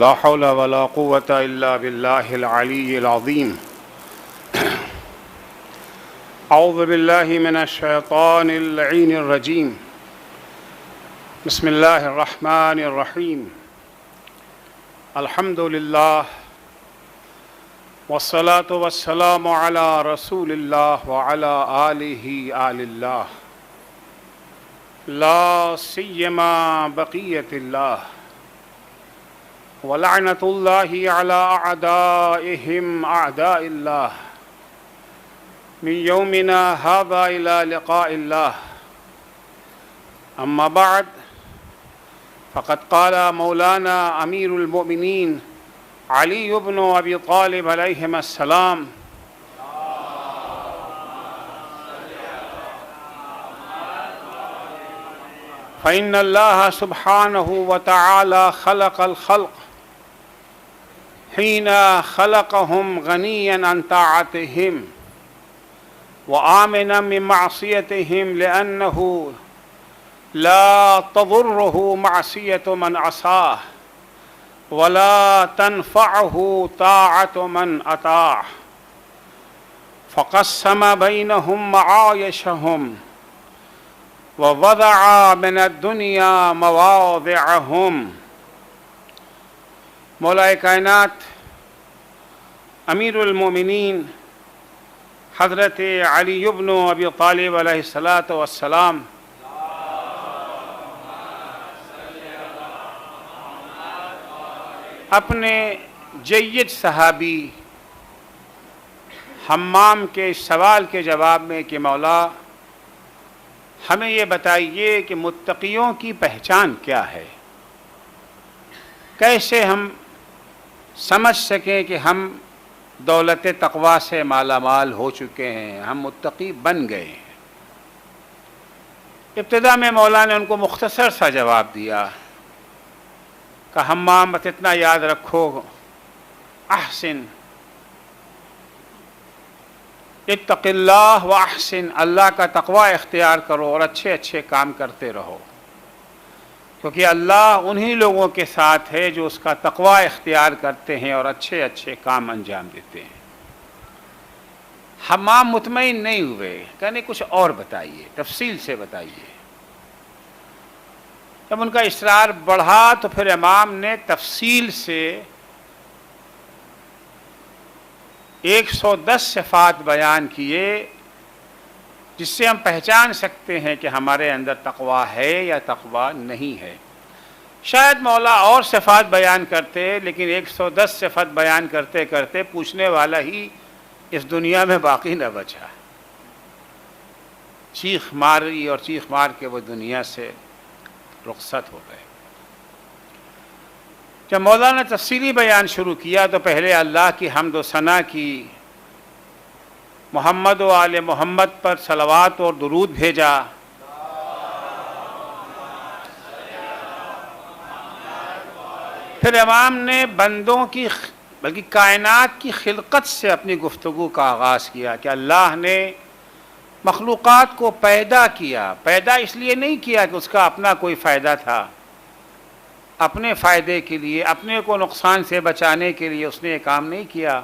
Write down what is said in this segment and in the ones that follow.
لا حول ولا قوة إلا بالله العلي العظيم. أعوذ بالله من الشيطان اللعين الرجيم. بسم الله الرحمن الرحيم. الحمد لله والصلاة والسلام على رسول الله وعلى آله آل الله لا سيما بقية الله ولعنة الله على أعدائهم أعداء الله من يومنا هذا إلى لقاء الله. أما بعد فقد قال مولانا أمير المؤمنين علي بن أبي طالب عليهما السلام: فإن الله سبحانه وتعالى خلق الخلق حين خلقهم غنيا عن طاعتهم وآمنا من معصيتهم، لأنه لا تضره معصية من عصاه ولا تنفعه طاعة من أطاعه، فقسم بينهم معايشهم ووضع من الدنيا مواضعهم. مولا کائنات امیر المومنین حضرت علی بن ابی طالب علیہ الصلاۃ والسلام اپنے جید صحابی حمام کے سوال کے جواب میں کہ مولا ہمیں یہ بتائیے کہ متقیوں کی پہچان کیا ہے، کیسے ہم سمجھ سکیں کہ ہم دولت تقویٰ سے مالا مال ہو چکے ہیں، ہم متقی بن گئے ہیں۔ ابتدا میں مولا نے ان کو مختصر سا جواب دیا کہ حمام بس اتنا یاد رکھو، احسن اتق اللہ و احسن، اللہ کا تقوی اختیار کرو اور اچھے اچھے کام کرتے رہو، کیونکہ اللہ انہی لوگوں کے ساتھ ہے جو اس کا تقوی اختیار کرتے ہیں اور اچھے اچھے کام انجام دیتے ہیں۔ حمام مطمئن نہیں ہوئے، کہنے کچھ اور بتائیے، تفصیل سے بتائیے۔ جب ان کا اصرار بڑھا تو پھر امام نے تفصیل سے 110 صفات بیان کیے جس سے ہم پہچان سکتے ہیں کہ ہمارے اندر تقویٰ ہے یا تقویٰ نہیں ہے۔ شاید مولا اور صفات بیان کرتے، لیکن 110 صفات بیان کرتے کرتے پوچھنے والا ہی اس دنیا میں باقی نہ بچا، چیخ ماری اور چیخ مار کے وہ دنیا سے رخصت ہو گئے۔ جب مولا نے تفصیلی بیان شروع کیا تو پہلے اللہ کی حمد و ثنا کی، محمد و آل محمد پر صلوات اور درود بھیجا، پھر امام نے بندوں کی بلکہ کائنات کی خلقت سے اپنی گفتگو کا آغاز کیا کہ اللہ نے مخلوقات کو پیدا کیا۔ پیدا اس لیے نہیں کیا کہ اس کا اپنا کوئی فائدہ تھا، اپنے فائدے کے لیے، اپنے کو نقصان سے بچانے کے لیے اس نے یہ کام نہیں کیا،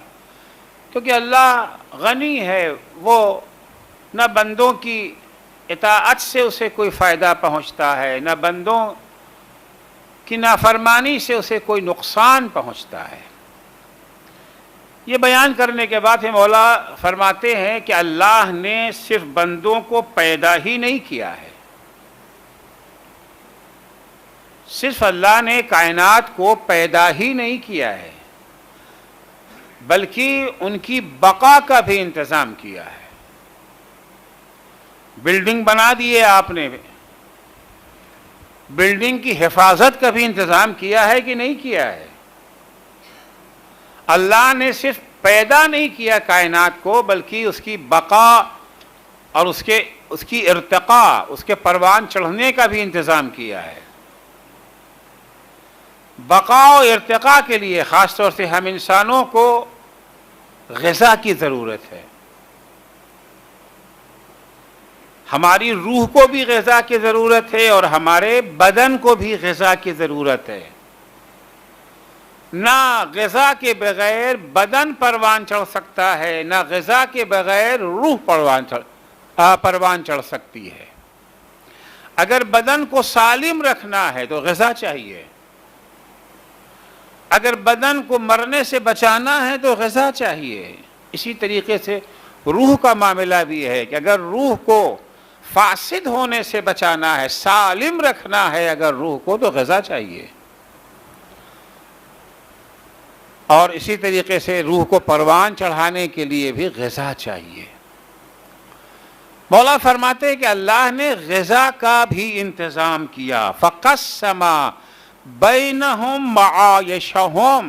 کیونکہ اللہ غنی ہے، وہ نہ بندوں کی اطاعت سے اسے کوئی فائدہ پہنچتا ہے، نہ بندوں کی نافرمانی سے اسے کوئی نقصان پہنچتا ہے۔ یہ بیان کرنے کے بعد مولا فرماتے ہیں کہ اللہ نے صرف بندوں کو پیدا ہی نہیں کیا ہے، صرف اللہ نے کائنات کو پیدا ہی نہیں کیا ہے بلکہ ان کی بقا کا بھی انتظام کیا ہے۔ بلڈنگ بنا دیے آپ نے، بلڈنگ کی حفاظت کا بھی انتظام کیا ہے کہ نہیں کیا ہے؟ اللہ نے صرف پیدا نہیں کیا کائنات کو بلکہ اس کی بقا اور اس کی ارتقاء، اس کے پروان چڑھنے کا بھی انتظام کیا ہے۔ بقا و ارتقاء کے لیے خاص طور سے ہم انسانوں کو غذا کی ضرورت ہے، ہماری روح کو بھی غذا کی ضرورت ہے اور ہمارے بدن کو بھی غذا کی ضرورت ہے۔ نہ غذا کے بغیر بدن پروان چڑھ سکتا ہے، نہ غذا کے بغیر روح پروان چڑھ سکتی ہے۔ اگر بدن کو سالم رکھنا ہے تو غذا چاہیے، اگر بدن کو مرنے سے بچانا ہے تو غذا چاہیے۔ اسی طریقے سے روح کا معاملہ بھی ہے کہ اگر روح کو فاسد ہونے سے بچانا ہے، سالم رکھنا ہے اگر روح کو، تو غذا چاہیے، اور اسی طریقے سے روح کو پروان چڑھانے کے لیے بھی غذا چاہیے۔ مولا فرماتے ہیں کہ اللہ نے غذا کا بھی انتظام کیا، فَقَسَّمَ بَيْنَهُمْ مَعَائِشَهُمْ،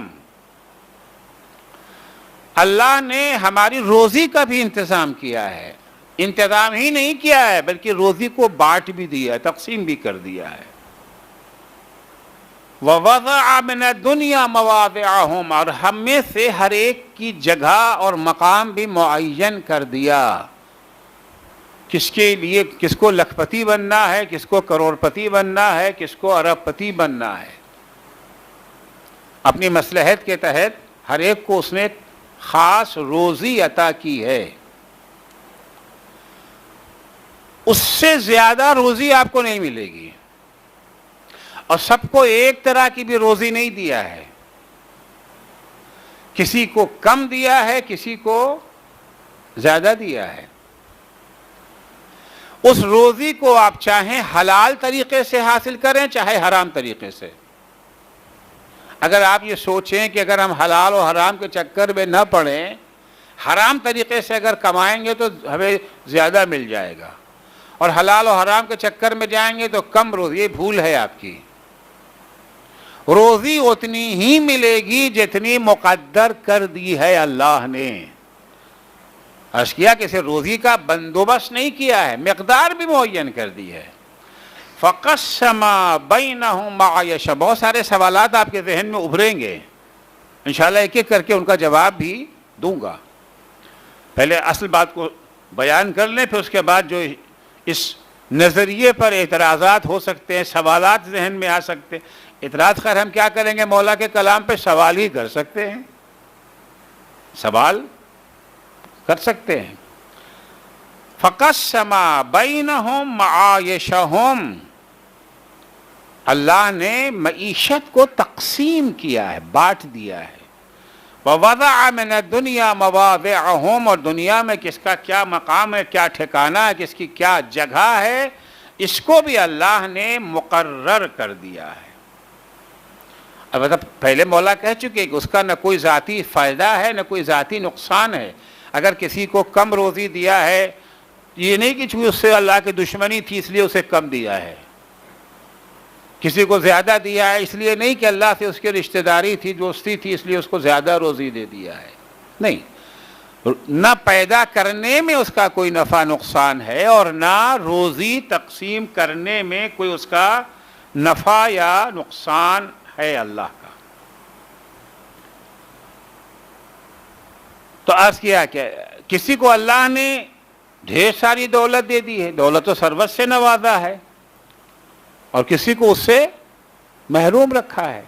اللہ نے ہماری روزی کا بھی انتظام کیا ہے۔ انتظام ہی نہیں کیا ہے بلکہ روزی کو بانٹ بھی دیا ہے، تقسیم بھی کر دیا ہے۔ وَوَضَعَ مِنَ الدُّنْيَا مَوَاضِعَهُمْ، اور ہم میں سے ہر ایک کی جگہ اور مقام بھی معین کر دیا، کس کے لیے، کس کو لکھ پتی بننا ہے، کس کو کروڑ پتی بننا ہے، کس کو ارب پتی بننا ہے۔ اپنی مصلحت کے تحت ہر ایک کو اس نے خاص روزی عطا کی ہے، اس سے زیادہ روزی آپ کو نہیں ملے گی، اور سب کو ایک طرح کی بھی روزی نہیں دیا ہے، کسی کو کم دیا ہے، کسی کو زیادہ دیا ہے۔ اس روزی کو آپ چاہیں حلال طریقے سے حاصل کریں چاہے حرام طریقے سے۔ اگر آپ یہ سوچیں کہ اگر ہم حلال و حرام کے چکر میں نہ پڑیں، حرام طریقے سے اگر کمائیں گے تو ہمیں زیادہ مل جائے گا، اور حلال و حرام کے چکر میں جائیں گے تو کم روزی، یہ بھول ہے آپ کی۔ روزی اتنی ہی ملے گی جتنی مقدر کر دی ہے اللہ نے۔ عرض کیا کہ اسے روزی کا بندوبست نہیں کیا ہے، مقدار بھی معین کر دی ہے۔ فَقَسَّمَ بَيْنَهُمْ مَعَائِشَ، بہت سارے سوالات آپ کے ذہن میں ابھریں گے، انشاءاللہ ایک ایک کر کے ان کا جواب بھی دوں گا۔ پہلے اصل بات کو بیان کر لیں، پھر اس کے بعد جو اس نظریے پر اعتراضات ہو سکتے ہیں، سوالات ذہن میں آ سکتے ہیں۔ اعتراض خیر ہم کیا کریں گے، مولا کے کلام پہ سوال ہی کر سکتے ہیں، سوال کر سکتے ہیں۔ فَقَسَّمَ بَيْنَهُمْ مَعَائِشَهُمْ، اللہ نے معیشت کو تقسیم کیا ہے، بانٹ دیا ہے۔ وَوَضَعَ مِنَ الدُّنْيَا مَوَاضِعَهُمْ، اور دنیا میں کس کا کیا مقام ہے، کیا ٹھکانہ ہے، کس کی کیا جگہ ہے، اس کو بھی اللہ نے مقرر کر دیا ہے۔ البتہ پہلے مولا کہہ چکے کہ اس کا نہ کوئی ذاتی فائدہ ہے نہ کوئی ذاتی نقصان ہے۔ اگر کسی کو کم روزی دیا ہے، یہ نہیں کہ چونکہ اس سے اللہ کی دشمنی تھی اس لیے اسے کم دیا ہے، کسی کو زیادہ دیا ہے اس لیے نہیں کہ اللہ سے اس کی رشتہ داری تھی، دوستی تھی، اس لیے اس کو زیادہ روزی دے دیا ہے، نہیں۔ نہ پیدا کرنے میں اس کا کوئی نفع نقصان ہے، اور نہ روزی تقسیم کرنے میں کوئی اس کا نفع یا نقصان ہے اللہ کا۔ تو عرض کیا کہ کسی کو اللہ نے ڈھیر ساری دولت دے دی ہے، دولت و ثروت سے نوازا ہے، اور کسی کو اس سے محروم رکھا ہے۔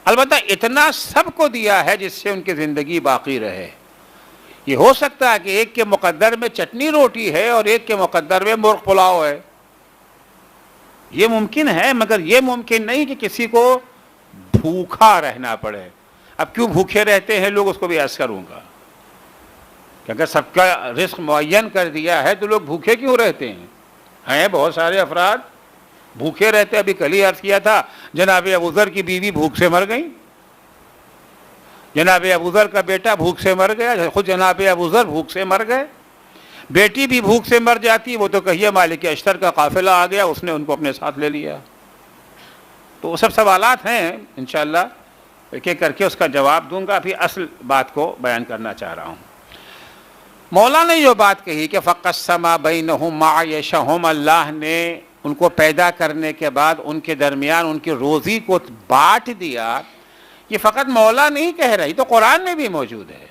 البتہ اتنا سب کو دیا ہے جس سے ان کی زندگی باقی رہے۔ یہ ہو سکتا ہے کہ ایک کے مقدر میں چٹنی روٹی ہے اور ایک کے مقدر میں مرغ پلاؤ ہے، یہ ممکن ہے، مگر یہ ممکن نہیں کہ کسی کو بھوکا رہنا پڑے۔ اب کیوں بھوکے رہتے ہیں لوگ، اس کو بھی عرض کروں گا کہ اگر سب کا رزق معین کر دیا ہے تو لوگ بھوکے کیوں رہتے ہیں بہت سارے افراد بھوکے رہتے۔ ابھی کل ہی عرض کیا تھا، جناب ابوذر کی بیوی بھوک سے مر گئی، جناب ابوذر کا بیٹا بھوک سے مر گیا، خود جناب ابوذر بھوک سے مر گئے، بیٹی بھی بھوک سے مر جاتی، وہ تو کہیے مالک اشتر کا قافلہ آ گیا، اس نے ان کو اپنے ساتھ لے لیا۔ تو وہ سب سوالات ہیں، انشاءاللہ ایک ایک کر کے اس کا جواب دوں گا، ابھی اصل بات کو بیان کرنا چاہ رہا ہوں۔ مولا نے جو بات کہی کہ فَقَسَّمَ بَيْنَهُمْ مَعَائِشَهُمْ، اللہ نے ان کو پیدا کرنے کے بعد ان کے درمیان ان کی روزی کو بانٹ دیا، یہ فقط مولا نہیں کہہ رہی، تو قرآن میں بھی موجود ہے۔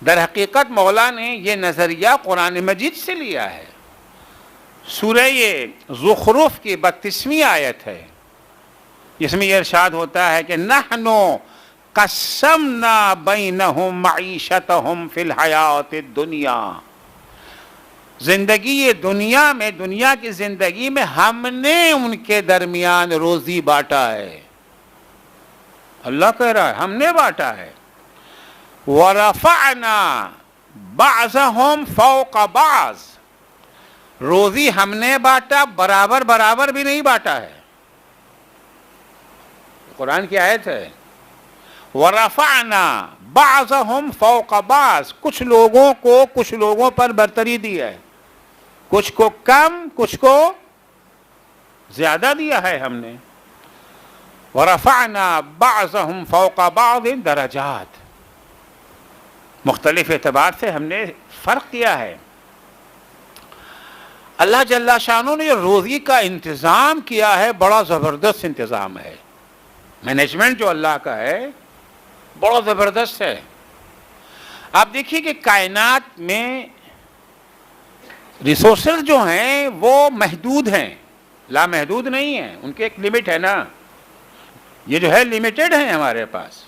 در حقیقت مولا نے یہ نظریہ قرآن مجید سے لیا ہے۔ سورہ زخرف کی 32ویں آیت ہے، جس میں یہ ارشاد ہوتا ہے کہ نحنو قسمنا بینہم معیشتہم فی الحیات الدنیا، زندگی دنیا میں، دنیا کی زندگی میں ہم نے ان کے درمیان روزی بانٹا ہے. اللہ کہہ رہا ہے ہم نے بانٹا ہے. وَرَفَعْنَا بَعْضَهُمْ فَوْقَ بَعْضٍ، روزی ہم نے بانٹا، برابر برابر بھی نہیں بانٹا ہے. قرآن کی آیت ہے وَرَفَعْنَا بَعْضَهُمْ فَوْقَ بَعْضٍ، کچھ لوگوں کو کچھ لوگوں پر برتری دی ہے، کچھ کو کم کچھ کو زیادہ دیا ہے ہم نے. وَرَفَعْنَا بَعْضَهُمْ فَوْقَ بَعْضٍ درجات، مختلف اعتبار سے ہم نے فرق کیا ہے. اللہ جل شانہ نے جو روزی کا انتظام کیا ہے بڑا زبردست انتظام ہے. مینجمنٹ جو اللہ کا ہے بڑا زبردست ہے. آپ دیکھیے کہ کائنات میں ریسورسز جو ہیں وہ محدود ہیں، لامحدود نہیں ہیں، ان کے ایک لمٹ ہے نا. یہ جو ہے لمیٹڈ ہیں ہمارے پاس،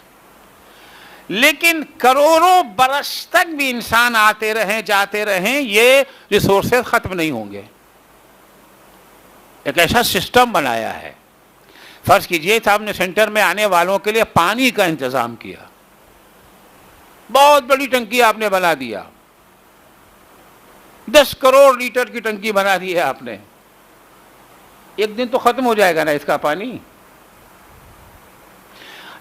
لیکن کروڑوں برس تک بھی انسان آتے رہیں جاتے رہیں یہ ریسورسز ختم نہیں ہوں گے. ایک ایسا سسٹم بنایا ہے. فرض کیجئے صاحب نے سینٹر میں آنے والوں کے لیے پانی کا انتظام کیا، بہت بڑی ٹنکی آپ نے بنا دیا، 10 کروڑ لیٹر کی ٹنکی بنا دی ہے آپ نے. ایک دن تو ختم ہو جائے گا نا اس کا پانی.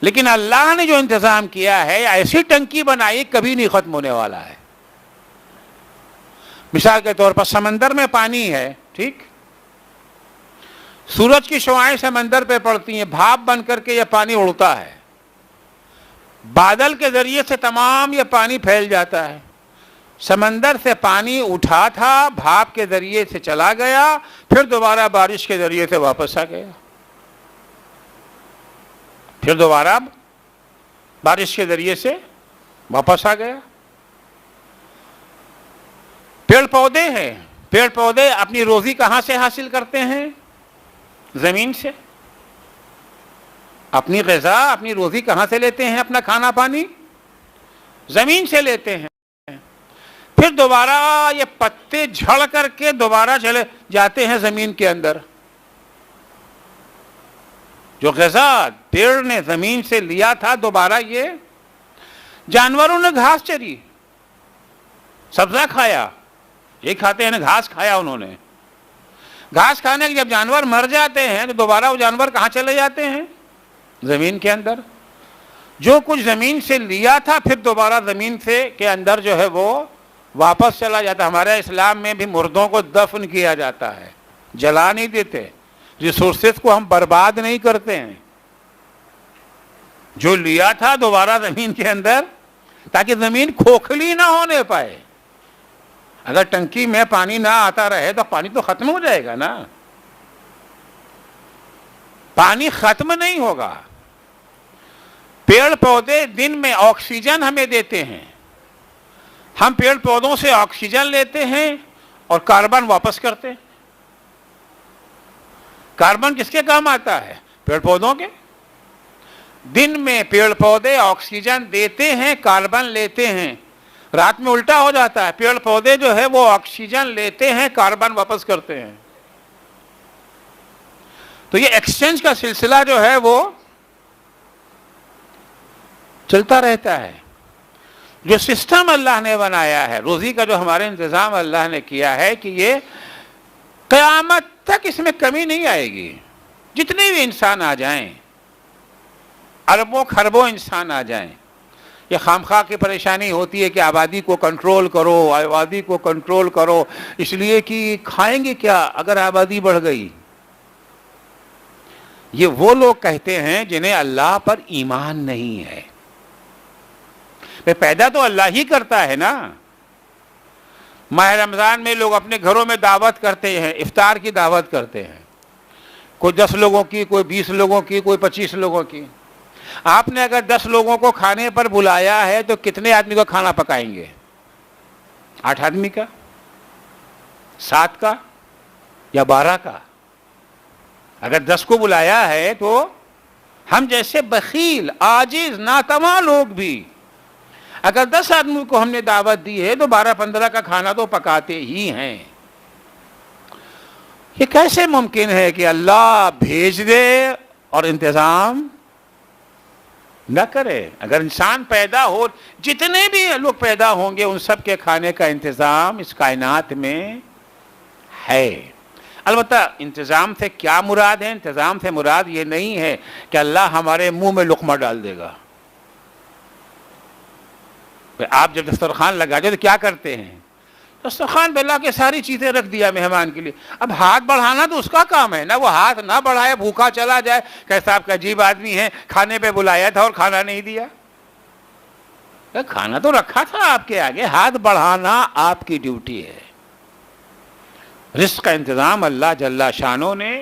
لیکن اللہ نے جو انتظام کیا ہے ایسی ٹنکی بنائی کبھی نہیں ختم ہونے والا ہے. مثال کے طور پر سمندر میں پانی ہے، ٹھیک، سورج کی شعاعیں سمندر پہ پڑتی ہیں، بھاپ بن کر کے یہ پانی اڑتا ہے، بادل کے ذریعے سے تمام یہ پانی پھیل جاتا ہے. سمندر سے پانی اٹھا تھا، بھاپ کے ذریعے سے چلا گیا، پھر دوبارہ بارش کے ذریعے سے واپس آ گیا، پھر دوبارہ بارش کے ذریعے سے واپس آ گیا. پیڑ پودے ہیں، پیڑ پودے اپنی روزی کہاں سے حاصل کرتے ہیں؟ زمین سے. اپنی غذا اپنی روزی کہاں سے لیتے ہیں؟ اپنا کھانا پانی زمین سے لیتے ہیں. پھر دوبارہ یہ پتے جھڑ کر کے دوبارہ چلے جاتے ہیں زمین کے اندر. جو غذا پیڑ نے زمین سے لیا تھا دوبارہ یہ جانوروں نے گھاس چری، سبزہ کھایا، یہ کھاتے ہیں نا، گھاس کھایا انہوں نے. گھاس کھانے کے جب جانور مر جاتے ہیں تو دوبارہ وہ جانور کہاں چلے جاتے ہیں؟ زمین کے اندر. جو کچھ زمین سے لیا تھا پھر دوبارہ زمین سے کے اندر جو ہے وہ واپس چلا جاتا. ہمارے اسلام میں بھی مردوں کو دفن کیا جاتا ہے، جلا نہیں دیتے. ریسورسز کو ہم برباد نہیں کرتے ہیں. جو لیا تھا دوبارہ زمین کے اندر، تاکہ زمین کھوکھلی نہ ہونے پائے. اگر ٹنکی میں پانی نہ آتا رہے تو پانی تو ختم ہو جائے گا نا. پانی ختم نہیں ہوگا. پیڑ پودے دن میں آکسیجن ہمیں دیتے ہیں، ہم پیڑ پودوں سے آکسیجن لیتے ہیں اور کاربن واپس کرتے ہیں. کاربن کس کے کام آتا ہے؟ پیڑ پودوں کے. دن میں پیڑ پودے آکسیجن دیتے ہیں، کاربن لیتے ہیں. رات میں الٹا ہو جاتا ہے، پیڑ پودے جو ہے وہ آکسیجن لیتے ہیں، کاربن واپس کرتے ہیں. تو یہ ایکسچینج کا سلسلہ جو ہے وہ چلتا رہتا ہے. جو سسٹم اللہ نے بنایا ہے روزی کا، جو ہمارے انتظام اللہ نے کیا ہے کہ یہ قیامت تک اس میں کمی نہیں آئے گی. جتنے بھی انسان آ جائیں، اربوں کھربوں انسان آ جائیں، یہ خامخواہ کی پریشانی ہوتی ہے کہ آبادی کو کنٹرول کرو، آبادی کو کنٹرول کرو، اس لیے کہ کھائیں گے کیا اگر آبادی بڑھ گئی. یہ وہ لوگ کہتے ہیں جنہیں اللہ پر ایمان نہیں ہے. پیدا تو اللہ ہی کرتا ہے نا. ماہ رمضان میں لوگ اپنے گھروں میں دعوت کرتے ہیں، افطار کی دعوت کرتے ہیں، کوئی 10 لوگوں کی، کوئی 20 لوگوں کی، کوئی 25 لوگوں کی. آپ نے اگر 10 لوگوں کو کھانے پر بلایا ہے تو کتنے آدمی کو کھانا پکائیں گے؟ 8 آدمی کا، 7 کا یا 12 کا؟ اگر 10 کو بلایا ہے تو ہم جیسے بخیل، عاجز، ناتواں لوگ بھی اگر 10 آدمی کو ہم نے دعوت دی ہے تو 12-15 کا کھانا تو پکاتے ہی ہیں۔ یہ کیسے ممکن ہے کہ اللہ بھیج دے اور انتظام نہ کرے؟ اگر انسان پیدا ہو، جتنے بھی لوگ پیدا ہوں گے ان سب کے کھانے کا انتظام اس کائنات میں ہے۔ البتہ انتظام سے کیا مراد ہے؟ انتظام سے مراد یہ نہیں ہے کہ اللہ ہمارے منہ میں لقمہ ڈال دے گا۔ آپ جب دسترخوان لگاتے تو کیا کرتے ہیں؟ دسترخوان پہ لا کے ساری چیزیں رکھ دیا مہمان کے لیے، اب ہاتھ بڑھانا تو اس کا کام ہے نا، وہ ہاتھ نہ بڑھائے بھوکا چلا جائے، کیسا آپ کا عجیب آدمی ہے، کھانے پہ بلایا تھا اور کھانا نہیں دیا۔ کھانا تو رکھا تھا آپ کے آگے، ہاتھ بڑھانا آپ کی ڈیوٹی ہے۔ رزق کا انتظام اللہ جل شانہ نے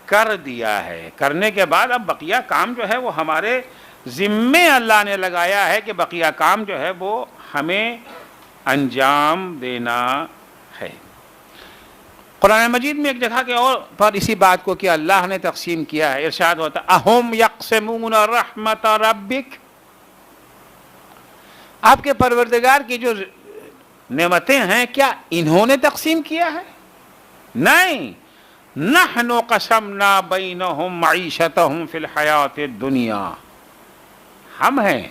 کر دیا ہے، کرنے کے بعد اب بقیہ کام جو ہے وہ ہمارے ذمے اللہ نے لگایا ہے کہ بقیہ کام جو ہے وہ ہمیں انجام دینا ہے۔ قرآن مجید میں ایک جگہ کے اور پر اسی بات کو کہ اللہ نے تقسیم کیا ہے، ارشاد ہوتا اہم یقسمون رحمت ربک، آپ کے پروردگار کی جو نعمتیں ہیں کیا انہوں نے تقسیم کیا ہے؟ نہیں، نحن قسمنا بینہم معیشتہم فی الحیات الدنیا، ہم ہیں،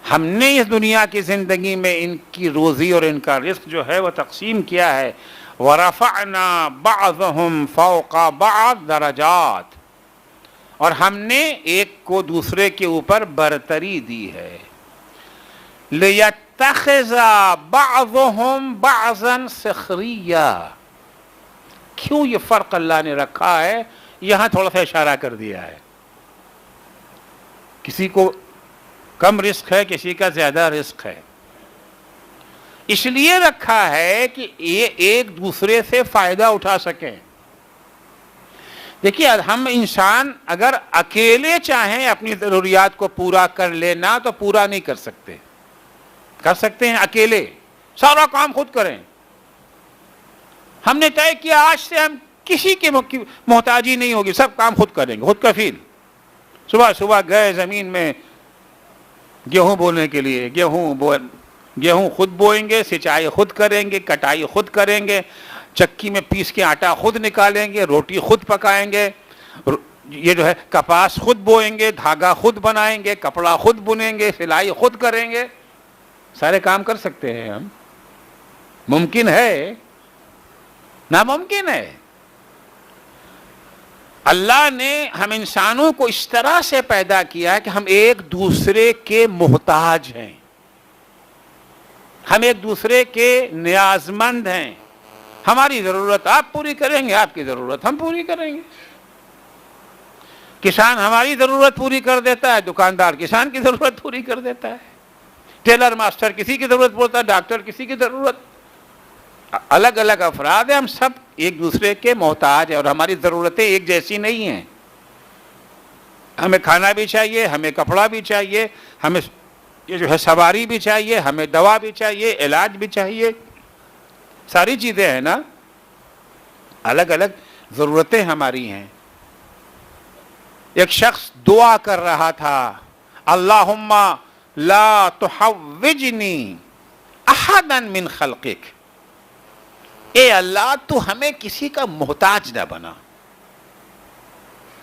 ہم نے اس دنیا کی زندگی میں ان کی روزی اور ان کا رزق جو ہے وہ تقسیم کیا ہے۔ وَرَفَعْنَا بَعْضَهُمْ فَوْقَ بَعْضٍ دَرَجَاتٍ، اور ہم نے ایک کو دوسرے کے اوپر برتری دی ہے۔ لِيَتَّخِذَ بَعْضُهُمْ بَعْضًا سِخْرِيًّا، کیوں یہ فرق اللہ نے رکھا ہے؟ یہاں تھوڑا سا اشارہ کر دیا ہے، کسی کو کم رزق ہے، کسی کا زیادہ رزق ہے، اس لیے رکھا ہے کہ یہ ایک دوسرے سے فائدہ اٹھا سکیں۔ دیکھیے ہم انسان اگر اکیلے چاہیں اپنی ضروریات کو پورا کر لینا تو پورا نہیں کر سکتے، کر سکتے ہیں اکیلے، سارا کام خود کریں۔ ہم نے طے کیا آج سے ہم کسی کی محتاجی نہیں ہوگی، سب کام خود کریں گے، خود کفیل۔ صبح صبح گئے زمین میں گیہوں بونے کے لیے، گیہوں خود بوئیں گے، سینچائی خود کریں گے، کٹائی خود کریں گے، چکی میں پیس کے آٹا خود نکالیں گے، روٹی خود پکائیں گے، یہ جو ہے کپاس خود بوئیں گے، دھاگا خود بنائیں گے، کپڑا خود بنیں گے، سلائی خود کریں گے۔ سارے کام کر سکتے ہیں ہم؟ ممکن ہے؟ ناممکن ہے۔ اللہ نے ہم انسانوں کو اس طرح سے پیدا کیا کہ ہم ایک دوسرے کے محتاج ہیں، ہم ایک دوسرے کے نیاز مند ہیں۔ ہماری ضرورت آپ پوری کریں گے، آپ کی ضرورت ہم پوری کریں گے۔ کسان ہماری ضرورت پوری کر دیتا ہے، دکاندار کسان کی ضرورت پوری کر دیتا ہے، ٹیلر ماسٹر کسی کی ضرورت پڑتا ہے، ڈاکٹر کسی کی ضرورت، الگ الگ افراد ہیں، ہم سب ایک دوسرے کے محتاج ہیں اور ہماری ضرورتیں ایک جیسی نہیں ہیں۔ ہمیں کھانا بھی چاہیے، ہمیں کپڑا بھی چاہیے، ہمیں یہ جو ہے سواری بھی چاہیے، ہمیں دوا بھی چاہیے، علاج بھی چاہیے، ساری چیزیں ہیں نا، الگ الگ ضرورتیں ہماری ہیں۔ ایک شخص دعا کر رہا تھا، اللہم لا تحوجنی احدا من خلقک، اے اللہ تو ہمیں کسی کا محتاج نہ بنا،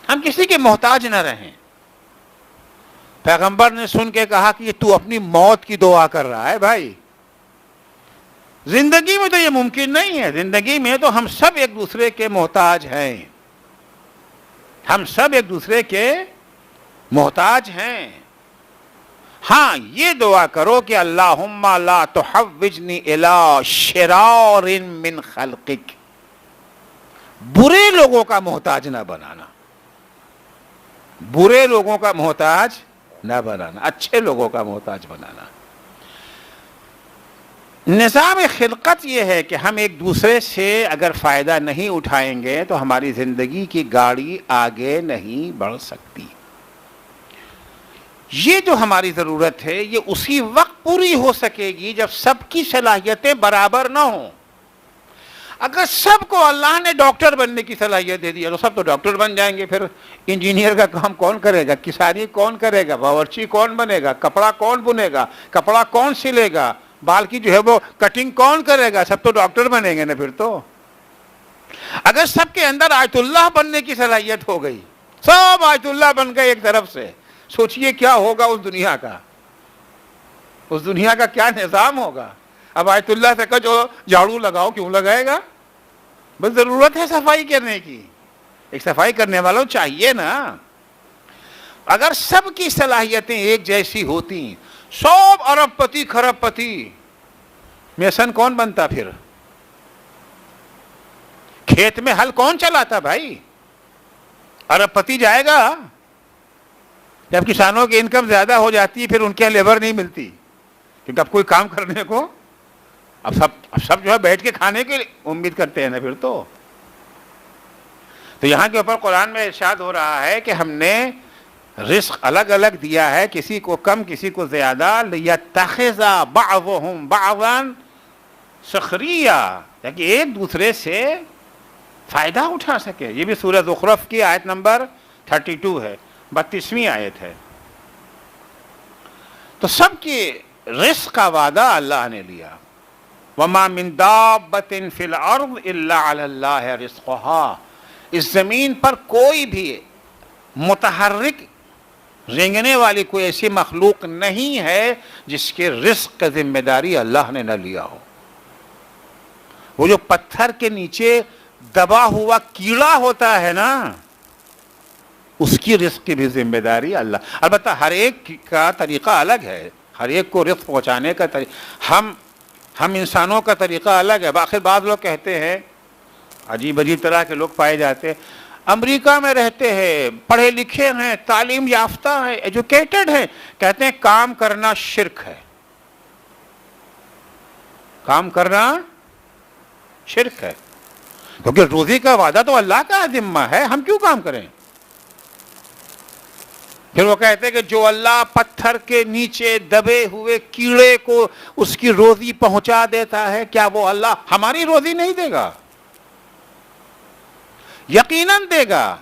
ہم کسی کے محتاج نہ رہیں۔ پیغمبر نے سن کے کہا کہ یہ تو اپنی موت کی دعا کر رہا ہے بھائی، زندگی میں تو یہ ممکن نہیں ہے، زندگی میں تو ہم سب ایک دوسرے کے محتاج ہیں، ہم سب ایک دوسرے کے محتاج ہیں۔ ہاں یہ دعا کرو کہ اللہم لا تحوجنی الی شرار من خلقک، برے لوگوں کا محتاج نہ بنانا، برے لوگوں کا محتاج نہ بنانا، اچھے لوگوں کا محتاج بنانا۔ نظام خلقت یہ ہے کہ ہم ایک دوسرے سے اگر فائدہ نہیں اٹھائیں گے تو ہماری زندگی کی گاڑی آگے نہیں بڑھ سکتی۔ یہ جو ہماری ضرورت ہے یہ اسی وقت پوری ہو سکے گی جب سب کی صلاحیتیں برابر نہ ہوں۔ اگر سب کو اللہ نے ڈاکٹر بننے کی صلاحیت دے دی تو سب تو ڈاکٹر بن جائیں گے، پھر انجینئر کا کام کون کرے گا، کسانی کون کرے گا، باورچی کون بنے گا، کپڑا کون بنے گا، کپڑا کون سلے گا، بال کی جو ہے وہ کٹنگ کون کرے گا، سب تو ڈاکٹر بنیں گے نا پھر تو۔ اگر سب کے اندر آیت اللہ بننے کی صلاحیت ہو گئی، سب آیت اللہ بن گئے ایک طرف سے، سوچئے کیا ہوگا اس دنیا کا، اس دنیا کا کیا نظام ہوگا۔ اب آیت اللہ سے کہو جو جھاڑو لگاؤ، کیوں لگائے گا؟ بس ضرورت ہے صفائی کرنے کی، ایک صفائی کرنے والوں چاہیے نا۔ اگر سب کی صلاحیتیں ایک جیسی ہوتی، سب ارب پتی خرب پتی، میسن کون بنتا پھر؟ کھیت میں ہل کون چلاتا بھائی؟ ارب پتی جائے گا؟ جب کسانوں کی انکم زیادہ ہو جاتی ہے پھر ان کے لیبر نہیں ملتی، کیونکہ اب کوئی کام کرنے کو، اب سب جو ہے بیٹھ کے کھانے کی امید کرتے ہیں نا پھر تو۔ تو یہاں کے اوپر قرآن میں ارشاد ہو رہا ہے کہ ہم نے رزق الگ الگ دیا ہے، کسی کو کم کسی کو زیادہ، لِيَتَّخِذَ بَعْضُهُمْ بَعْضًا سخریہ، تاکہ ایک دوسرے سے فائدہ اٹھا سکے۔ یہ بھی سورہ زخرف کی آیت نمبر 32 ہے، 32ویں آیت ہے۔ تو سب کی رزق کا وعدہ اللہ نے لیا۔ وَمَا مِن دَابَّةٍ فِي الْأَرْضِ إِلَّا عَلَى اللَّهِ رِزْقُهَا، اس زمین پر کوئی بھی متحرک رینگنے والی کوئی ایسی مخلوق نہیں ہے جس کے رزق کی ذمہ داری اللہ نے نہ لیا ہو۔ وہ جو پتھر کے نیچے دبا ہوا کیڑا ہوتا ہے نا، اس کی رزق کی بھی ذمہ داری اللہ۔ البتہ ہر ایک کا طریقہ الگ ہے، ہر ایک کو رزق پہنچانے کا طریقہ، ہم انسانوں کا طریقہ الگ ہے۔ آخر بعض لوگ کہتے ہیں، عجیب عجیب طرح کے لوگ پائے جاتے ہیں، امریکہ میں رہتے ہیں، پڑھے لکھے ہیں، تعلیم یافتہ ہیں، ایجوکیٹڈ ہیں، کہتے ہیں کام کرنا شرک ہے، کام کرنا شرک ہے، کیونکہ روزی کا وعدہ تو اللہ کا ذمہ ہے، ہم کیوں کام کریں؟ پھر وہ کہتے ہیں کہ جو اللہ پتھر کے نیچے دبے ہوئے کیڑے کو اس کی روزی پہنچا دیتا ہے، کیا وہ اللہ ہماری روزی نہیں دے گا؟ یقیناً دے گا۔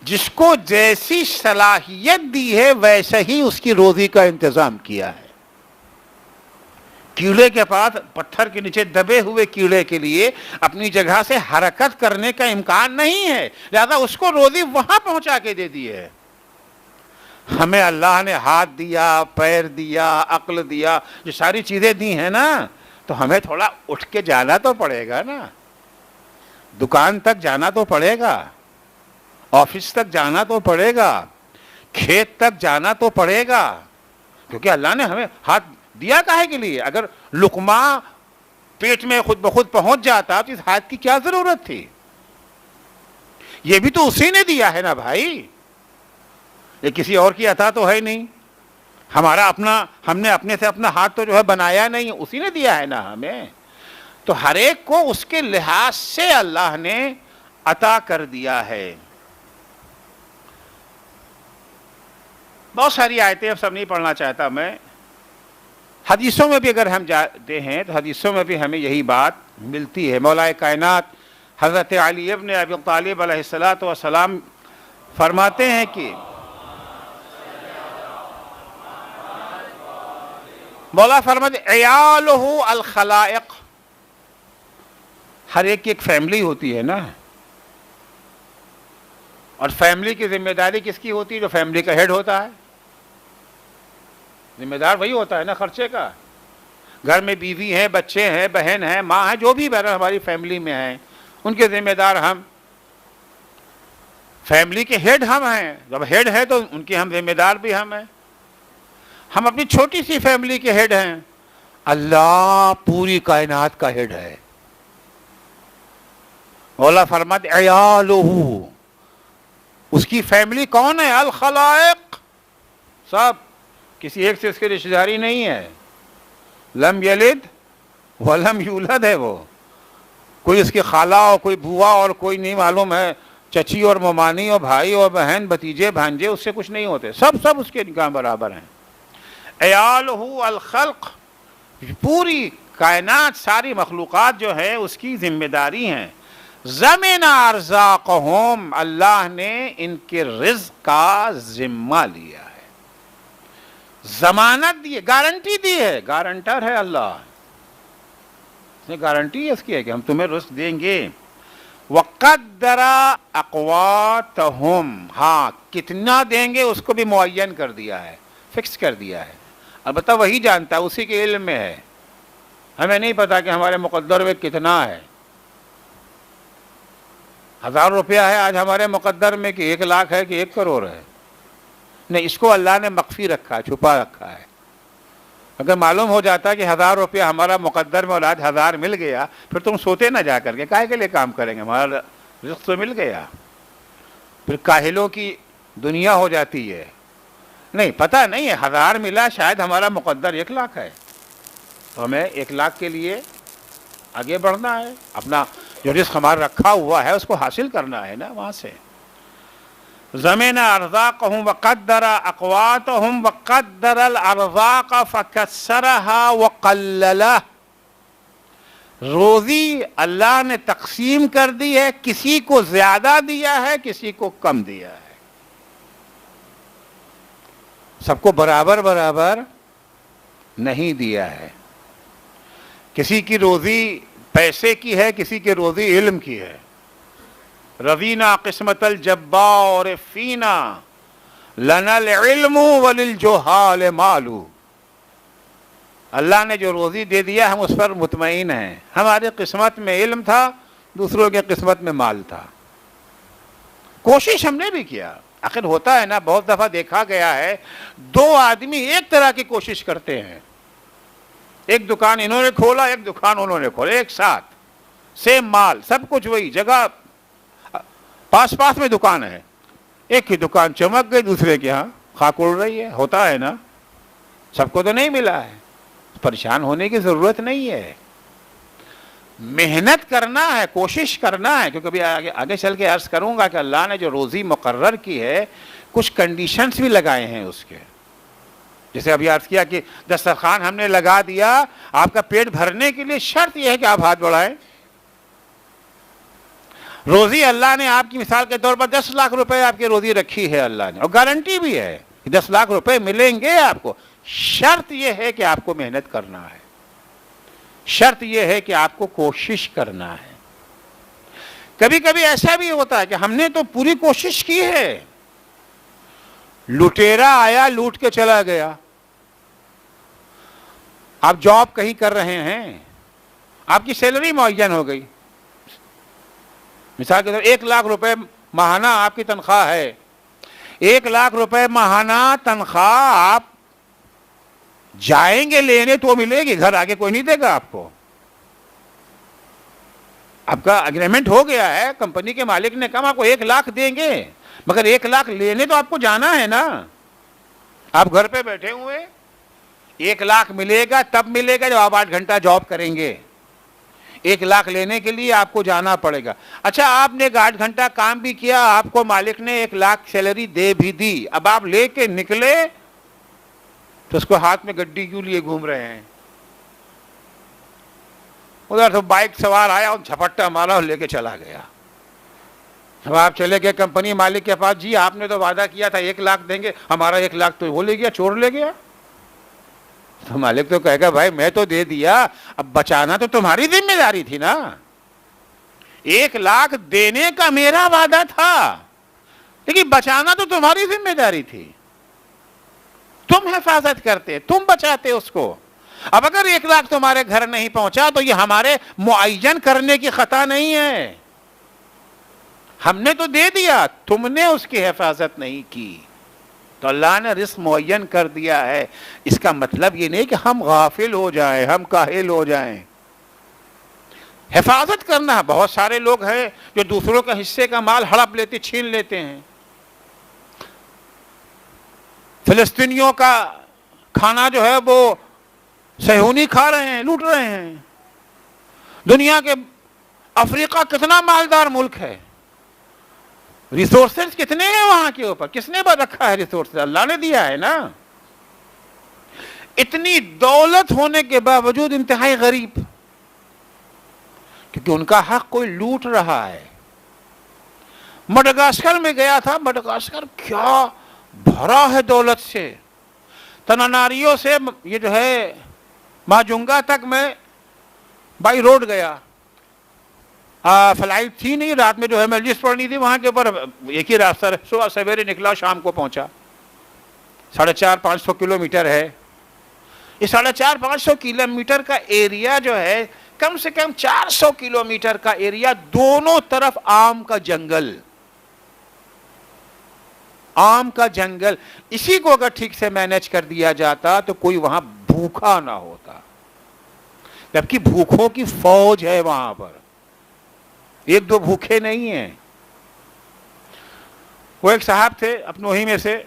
جس کو جیسی صلاحیت دی ہے ویسے ہی اس کی روزی کا انتظام کیا ہے۔ کیڑے کے پاس، پتھر کے نیچے دبے ہوئے کیڑے کے لیے اپنی جگہ سے حرکت کرنے کا امکان نہیں ہے، لہذا اس کو روزی وہاں پہنچا کے دے دی ہے۔ ہمیں اللہ نے ہاتھ دیا، پیر دیا، عقل دیا، یہ ساری چیزیں دی ہیں نا، تو ہمیں تھوڑا اٹھ کے جانا تو پڑے گا نا، دکان تک جانا تو پڑے گا، آفس تک جانا تو پڑے گا، کھیت تک جانا تو پڑے گا، کیونکہ اللہ نے ہمیں ہاتھ دیا کاہے کے لیے؟ اگر لقمہ پیٹ میں خود بخود پہنچ جاتا تو اس ہاتھ کی کیا ضرورت تھی؟ یہ بھی تو اسی نے دیا ہے نا بھائی، یہ کسی اور کی عطا تو ہے نہیں، ہمارا اپنا، ہم نے اپنے سے اپنا ہاتھ تو جو ہے بنایا نہیں، اسی نے دیا ہے نا ہمیں۔ تو ہر ایک کو اس کے لحاظ سے اللہ نے عطا کر دیا ہے۔ بہت ساری آیتیں اب سب نہیں پڑھنا چاہتا میں، حدیثوں میں بھی اگر ہم جاتے ہیں تو حدیثوں میں بھی ہمیں یہی بات ملتی ہے۔ مولا کائنات حضرت علی ابن ابی طالب علیہ السلام فرماتے ہیں کہ مولا فرماتے عیالہ الخلائق، ہر ایک کی ایک فیملی ہوتی ہے نا، اور فیملی کی ذمہ داری کس کی ہوتی ہے؟ جو فیملی کا ہیڈ ہوتا ہے، ذمہ دار وہی ہوتا ہے نا خرچے کا۔ گھر میں بیوی ہیں، بچے ہیں، بہن ہیں، ماں ہیں، جو بھی بہن ہماری فیملی میں ہیں، ان کے ذمہ دار ہم، فیملی کے ہیڈ ہم ہیں۔ جب ہیڈ ہے تو ان کے ہم ذمہ دار بھی ہم ہیں۔ ہم اپنی چھوٹی سی فیملی کے ہیڈ ہیں، اللہ پوری کائنات کا ہیڈ ہے۔ مولا فرماتے عیالہ، اس کی فیملی کون ہے؟ الخلائق، سب، کسی ایک سے اس کی رشتہ داری نہیں ہے، لم یلد ولم یولد ہے وہ، کوئی اس کی خالہ اور کوئی بوا اور کوئی نہیں معلوم ہے، چچی اور ممانی اور بھائی اور بہن، بھتیجے بھانجے، اس سے کچھ نہیں ہوتے، سب اس کے نگاہ برابر ہیں۔ عیالہ الخلق، پوری کائنات ساری مخلوقات جو ہے اس کی ذمہ داری ہیں. زمین ارزاقہم، اللہ نے ان کے رزق کا ذمہ لیا ہے، ضمانت دی ہے، گارنٹی دی ہے، گارنٹر ہے اللہ. اس نے گارنٹی اس کی ہے کہ ہم تمہیں رزق دیں گے. وقدر اقواتہم، ہاں کتنا دیں گے اس کو بھی معین کر دیا ہے، فکس کر دیا ہے. البتہ وہی جانتا ہے، اسی کے علم میں ہے، ہمیں نہیں پتا کہ ہمارے مقدر میں کتنا ہے. 1000 روپیہ ہے آج ہمارے مقدر میں کہ 1 لاکھ ہے کہ 1 کروڑ ہے. نہیں، اس کو اللہ نے مخفی رکھا ہے، چھپا رکھا ہے. اگر معلوم ہو جاتا کہ 1000 روپیہ ہمارا مقدر میں اور آج 1000 مل گیا، پھر تم سوتے نہ جا کر کے کاہے کے لیے کام کریں گے، ہمارا رزق تو مل گیا. پھر کاہلوں کی دنیا ہو جاتی ہے. نہیں، پتہ نہیں ہے، 1000 ملا، شاید ہمارا مقدر 1 لاکھ ہے، تو ہمیں 1 لاکھ کے لیے آگے بڑھنا ہے، اپنا جو رزق ہمارا رکھا ہوا ہے اس کو حاصل کرنا ہے نا وہاں سے. زمین ارزاقہم وقدر اقواتہم وقدر الارزاق فکسرها وقللہ. روزی اللہ نے تقسیم کر دی ہے، کسی کو زیادہ دیا ہے، کسی کو کم دیا ہے، سب کو برابر برابر نہیں دیا ہے. کسی کی روزی پیسے کی ہے، کسی کی روزی علم کی ہے. رضینا قسمت الجبار فینا لنا العلم وللجہال مالو. اللہ نے جو روزی دے دیا ہم اس پر مطمئن ہیں. ہماری قسمت میں علم تھا، دوسروں کی قسمت میں مال تھا. کوشش ہم نے بھی کیا. آخر ہوتا ہے نا، بہت دفعہ دیکھا گیا ہے 2 آدمی ایک طرح کی کوشش کرتے ہیں. ایک دکان انہوں نے کھولا، ایک دکان انہوں نے کھولا، ایک ساتھ سیم مال، سب کچھ وہی جگہ، پاس پاس میں دکان ہے. ایک کی دکان چمک گئی، دوسرے کے ہاں خاک اڑ رہی ہے. ہوتا ہے نا، سب کو تو نہیں ملا ہے. پریشان ہونے کی ضرورت نہیں ہے، محنت کرنا ہے، کوشش کرنا ہے. کیونکہ ابھی آگے چل کے عرض کروں گا کہ اللہ نے جو روزی مقرر کی ہے کچھ کنڈیشنز بھی لگائے ہیں اس کے. جیسے ابھی عرض کیا کہ دسترخوان ہم نے لگا دیا آپ کا پیٹ بھرنے کے لیے، شرط یہ ہے کہ آپ ہاتھ بڑھائیں. روزی اللہ نے آپ کی مثال کے طور پر 10 لاکھ روپے آپ کی روزی رکھی ہے اللہ نے، اور گارنٹی بھی ہے کہ 10 لاکھ روپے ملیں گے آپ کو. شرط یہ ہے کہ آپ کو محنت کرنا ہے، شرط یہ ہے کہ آپ کو کوشش کرنا ہے. کبھی کبھی ایسا بھی ہوتا ہے کہ ہم نے تو پوری کوشش کی ہے، لٹیرا آیا لوٹ کے چلا گیا. آپ جاب کہیں کر رہے ہیں، آپ کی سیلری معین ہو گئی، مثال کے طور 1 لاکھ روپے ماہانہ آپ کی تنخواہ ہے. 1 لاکھ روپے ماہانہ تنخواہ آپ جائیں گے لینے تو ملے گی، گھر آگے کوئی نہیں دے گا آپ کو. آپ کا اگریمنٹ ہو گیا ہے، کمپنی کے مالک نے کہا آپ کو 1 لاکھ دیں گے، مگر 1 لاکھ لینے تو آپ کو جانا ہے نا. آپ گھر پہ بیٹھے ہوئے، 1 لاکھ ملے گا تب ملے گا جب آپ 8 گھنٹہ جاب کریں گے. 1 لاکھ لینے کے لیے آپ کو جانا پڑے گا. اچھا، آپ نے 8 گھنٹہ کام بھی کیا، آپ کو مالک نے 1 لاکھ سیلری دے بھی دی. اب آپ لے کے نکلے تو اس کو ہاتھ میں گڈی کیوں لیے گھوم رہے ہیں؟ ادھر تو بائک سوار آیا اور جھپٹا مارا اور لے کے چلا گیا. اب آپ چلے گئے کمپنی مالک کے پاس، جی آپ نے تو وعدہ کیا تھا 1 لاکھ دیں گے، ہمارا 1 لاکھ تو وہ لے گیا، چور لے گیا. تو مالک تو کہے گا بھائی میں تو دے دیا، اب بچانا تو تمہاری ذمہ داری تھی نا. 1 لاکھ دینے کا میرا وعدہ تھا، لیکن بچانا تو تمہاری ذمہ داری تھی. تم حفاظت کرتے، تم بچاتے اس کو. اب اگر 1 لاکھ تمہارے گھر نہیں پہنچا تو یہ ہمارے معین کرنے کی خطا نہیں ہے. ہم نے تو دے دیا، تم نے اس کی حفاظت نہیں کی. تو اللہ نے رزق معین کر دیا ہے. اس کا مطلب یہ نہیں کہ ہم غافل ہو جائیں، ہم کاہل ہو جائیں. حفاظت کرنا. بہت سارے لوگ ہیں جو دوسروں کا حصے کا مال ہڑپ لیتے، چھین لیتے ہیں. فلسطینیوں کا کھانا جو ہے وہ صہیونی کھا رہے ہیں، لوٹ رہے ہیں. دنیا کے افریقہ کتنا مالدار ملک ہے، ریسورسز کتنے ہیں وہاں کے اوپر، کس نے رکھا ہے ریسورسز؟ اللہ نے دیا ہے نا. اتنی دولت ہونے کے باوجود انتہائی غریب، کیونکہ ان کا حق کوئی لوٹ رہا ہے۔ مڈغاسکر میں گیا تھا، مڈغاسکر کیا بھرا ہے دولت سے، تناناریو سے یہ جو ہے ماجونگا تک میں بائی روڈ گیا، فلائٹ تھی نہیں، رات میں جو ہے مجلس پڑھنی تھی وہاں کے اوپر، ایک ہی راستہ، صبح سویرے نکلا شام کو پہنچا، 450-500 کلومیٹر ہے۔ یہ 450-500 کلومیٹر کا ایریا جو ہے، کم سے کم 400 کلومیٹر کا ایریا، دونوں طرف آم کا جنگل، آم کا جنگل۔ اسی کو اگر ٹھیک سے مینیج کر دیا جاتا تو کوئی وہاں بھوکا نہ ہوتا، جبکہ بھوکوں کی فوج ہے وہاں پر، ایک دو بھوکے نہیں ہیں۔ وہ ایک صاحب تھے اپنوں ہی میں سے،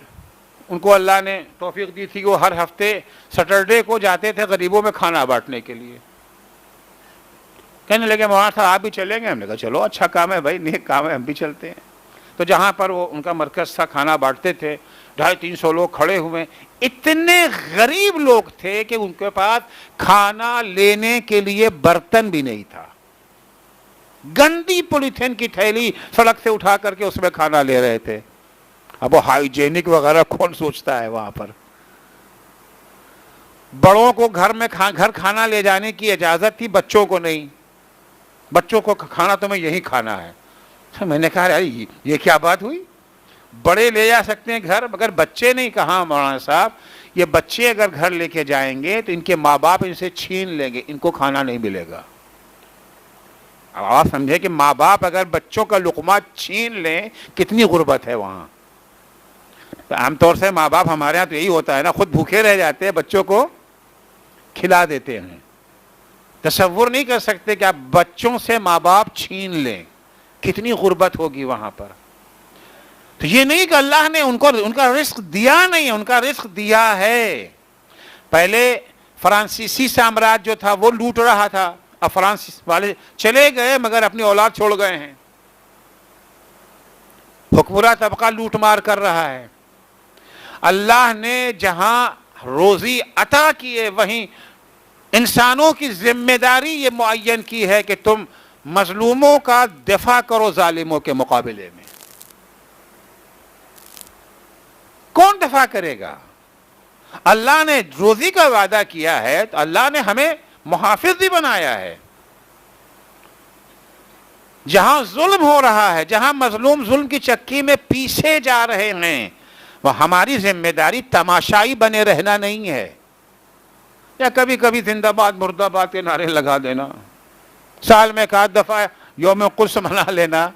ان کو اللہ نے توفیق دی تھی کہ وہ ہر ہفتے سیٹرڈے کو جاتے تھے غریبوں میں کھانا بانٹنے کے لیے۔ کہنے لگے مولانا صاحب آپ بھی چلیں گے؟ ہم نے کہا چلو، اچھا کام ہے بھائی، نیک کام ہے، ہم بھی چلتے ہیں۔ تو جہاں پر وہ ان کا مرکز تھا، کھانا بانٹتے تھے، 250-300 لوگ کھڑے ہوئے، اتنے غریب لوگ تھے کہ ان کے پاس کھانا لینے کے لیے برتن بھی نہیں تھا، گندی پولیتھین کی تھیلی سڑک سے اٹھا کر کے اس میں کھانا لے رہے تھے۔ اب وہ ہائیجینک وغیرہ کون سوچتا ہے وہاں پر؟ بڑوں کو گھر کھانا لے جانے کی اجازت تھی، بچوں کو نہیں، بچوں کو کھانا تمہیں یہی کھانا ہے۔ میں نے کہا یہ کیا بات ہوئی، بڑے لے جا سکتے ہیں گھر مگر بچے نہیں؟ کہاں مولانا صاحب، یہ بچے اگر گھر لے کے جائیں گے تو ان کے ماں باپ ان سے چھین لیں گے، ان کو کھانا نہیں ملے گا۔ اب آپ سمجھے کہ ماں باپ اگر بچوں کا لقمہ چھین لیں کتنی غربت ہے وہاں۔ عام طور سے ماں باپ ہمارے ہاں تو یہی ہوتا ہے نا، خود بھوکے رہ جاتے ہیں، بچوں کو کھلا دیتے ہیں۔ تصور نہیں کر سکتے کہ آپ بچوں سے ماں باپ چھین لیں، کتنی غربت ہوگی وہاں پر۔ تو یہ نہیں کہ اللہ نے ان کا رزق دیا نہیں، ان کا رزق دیا ہے۔ پہلے فرانسیسی سامراج جو تھا وہ لوٹ رہا تھا، اب فرانسیس والے چلے گئے مگر اپنی اولاد چھوڑ گئے ہیں، حکمراں طبقہ لوٹ مار کر رہا ہے۔ اللہ نے جہاں روزی عطا کی ہے وہیں انسانوں کی ذمہ داری یہ معین کی ہے کہ تم مظلوموں کا دفاع کرو ظالموں کے مقابلے میں۔ کون دفاع کرے گا؟ اللہ نے روزی کا وعدہ کیا ہے تو اللہ نے ہمیں محافظ بھی بنایا ہے۔ جہاں ظلم ہو رہا ہے، جہاں مظلوم ظلم کی چکی میں پیسے جا رہے ہیں، وہ ہماری ذمہ داری تماشائی بنے رہنا نہیں ہے، یا کبھی کبھی زندہ باد مردہ باد کے نعرے لگا دینا، سال میں ایک آدھ دفعہ یوم قدس منا لینا،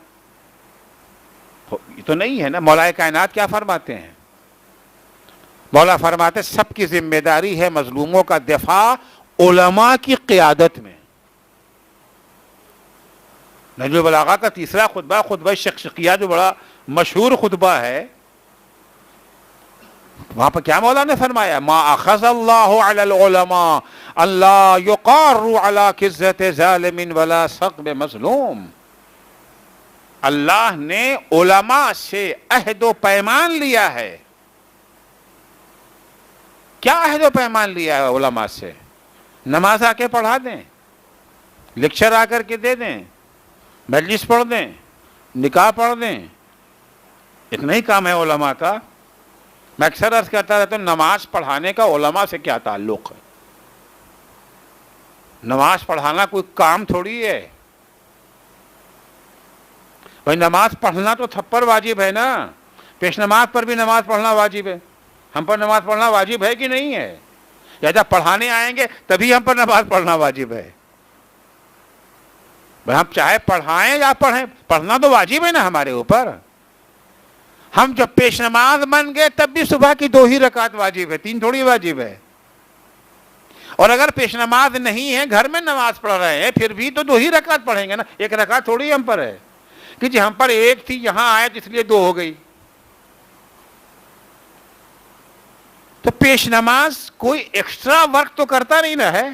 یہ تو نہیں ہے نا۔ مولا کائنات کیا فرماتے ہیں؟ مولا فرماتے سب کی ذمہ داری ہے مظلوموں کا دفاع علماء کی قیادت میں۔ نجم البلاغہ کا تیسرا خطبہ، خطبہ شقشقیہ، جو بڑا مشہور خطبہ ہے، وہاں پر کیا مولا نے فرمایا؟ ما اخذ اللہ علی العلماء اللہ یقار علی کزت ظالم ولا ثقب مظلوم۔ اللہ نے علماء سے عہد و پیمان لیا ہے۔ کیا عہد و پیمان لیا ہے علماء سے؟ نماز آ کے پڑھا دیں، لیکچر آ کر کے دے دیں، مجلس پڑھ دیں، نکاح پڑھ دیں، اتنا ہی کام ہے علماء کا۔ میں اکثر عرض کرتا رہتا ہوں، نماز پڑھانے کا علماء سے کیا تعلق ہے؟ نماز پڑھانا کوئی کام تھوڑی ہے بھائی۔ نماز پڑھنا تو تھپر واجب ہے نا، پیش نماز پر بھی نماز پڑھنا واجب ہے۔ ہم پر نماز پڑھنا واجب ہے کہ نہیں ہے؟ یا جب پڑھانے آئیں گے تبھی ہم پر نماز پڑھنا واجب ہے؟ ہم چاہے پڑھائیں یا پڑھیں، پڑھنا تو واجب ہے نا ہمارے اوپر۔ ہم جب پیش نماز بن گئے تب بھی صبح کی 2 ہی رکعت واجب ہے، 3 تھوڑی واجب ہے۔ اور اگر پیش نماز نہیں ہے، گھر میں نماز پڑھ رہے ہیں، پھر بھی تو 2 ہی رکعت پڑھیں گے نا، 1 رکعت تھوڑی ہم پر ہے کہ جی ہم پر 1 تھی، یہاں آئے تو اس لیے 2 ہو گئی۔ تو پیش نماز کوئی ایکسٹرا ورک تو کرتا نہیں نا ہے،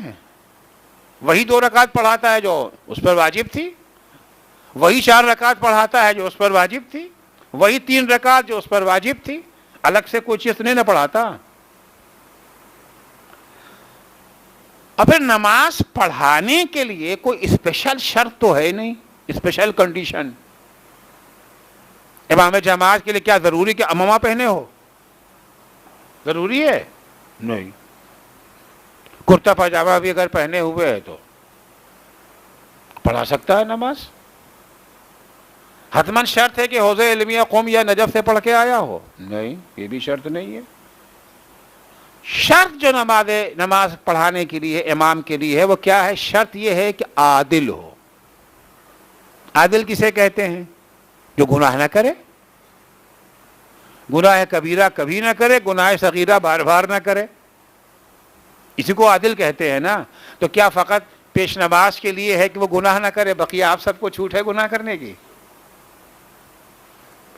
وہی 2 رکعت پڑھاتا ہے جو اس پر واجب تھی، وہی 4 رکعت پڑھاتا ہے جو اس پر واجب تھی، وہی 3 رکعت جو اس پر واجب تھی، الگ سے کوئی چیز نہیں نہ پڑھاتا۔ اور پھر نماز پڑھانے کے لیے کوئی اسپیشل شرط تو ہے نہیں، اسپیشل کنڈیشن. امام جماعت کے لیے کیا ضروری کہ عمامہ پہنے ہو؟ ضروری ہے؟ نہیں. کرتا پاجامہ بھی اگر پہنے ہوئے ہے تو پڑھا سکتا ہے نماز. حتماً شرط ہے کہ حوض علمیہ قم یا نجف سے پڑھ کے آیا ہو؟ نہیں، یہ بھی شرط نہیں ہے. شرط جو نماز پڑھانے کے لیے امام کے لیے ہے وہ کیا ہے؟ شرط یہ ہے کہ عادل ہو. عادل کسے کہتے ہیں؟ جو گناہ نہ کرے، گناہ کبیرہ کبھی نہ کرے، گناہ صغیرہ بار بار نہ کرے، اسی کو عادل کہتے ہیں نا. تو کیا فقط پیش نماز کے لیے ہے کہ وہ گناہ نہ کرے، بقیہ آپ سب کو چھوٹ ہے گناہ کرنے کی؟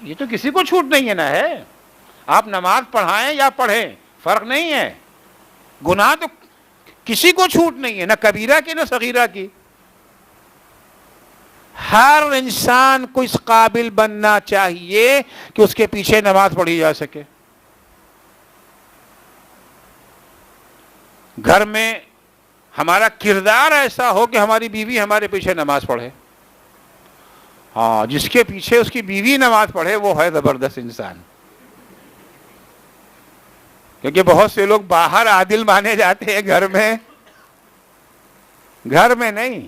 یہ تو کسی کو چھوٹ نہیں ہے نا. ہے آپ نماز پڑھائیں یا پڑھیں فرق نہیں ہے. گناہ تو کسی کو چھوٹ نہیں ہے، نہ کبیرہ کی نہ صغیرہ کی. ہر انسان کو اس قابل بننا چاہیے کہ اس کے پیچھے نماز پڑھی جا سکے. گھر میں ہمارا کردار ایسا ہو کہ ہماری بیوی ہمارے پیچھے نماز پڑھے. ہاں، جس کے پیچھے اس کی بیوی نماز پڑھے وہ ہے زبردست انسان. کیونکہ بہت سے لوگ باہر عادل مانے جاتے ہیں، گھر میں نہیں.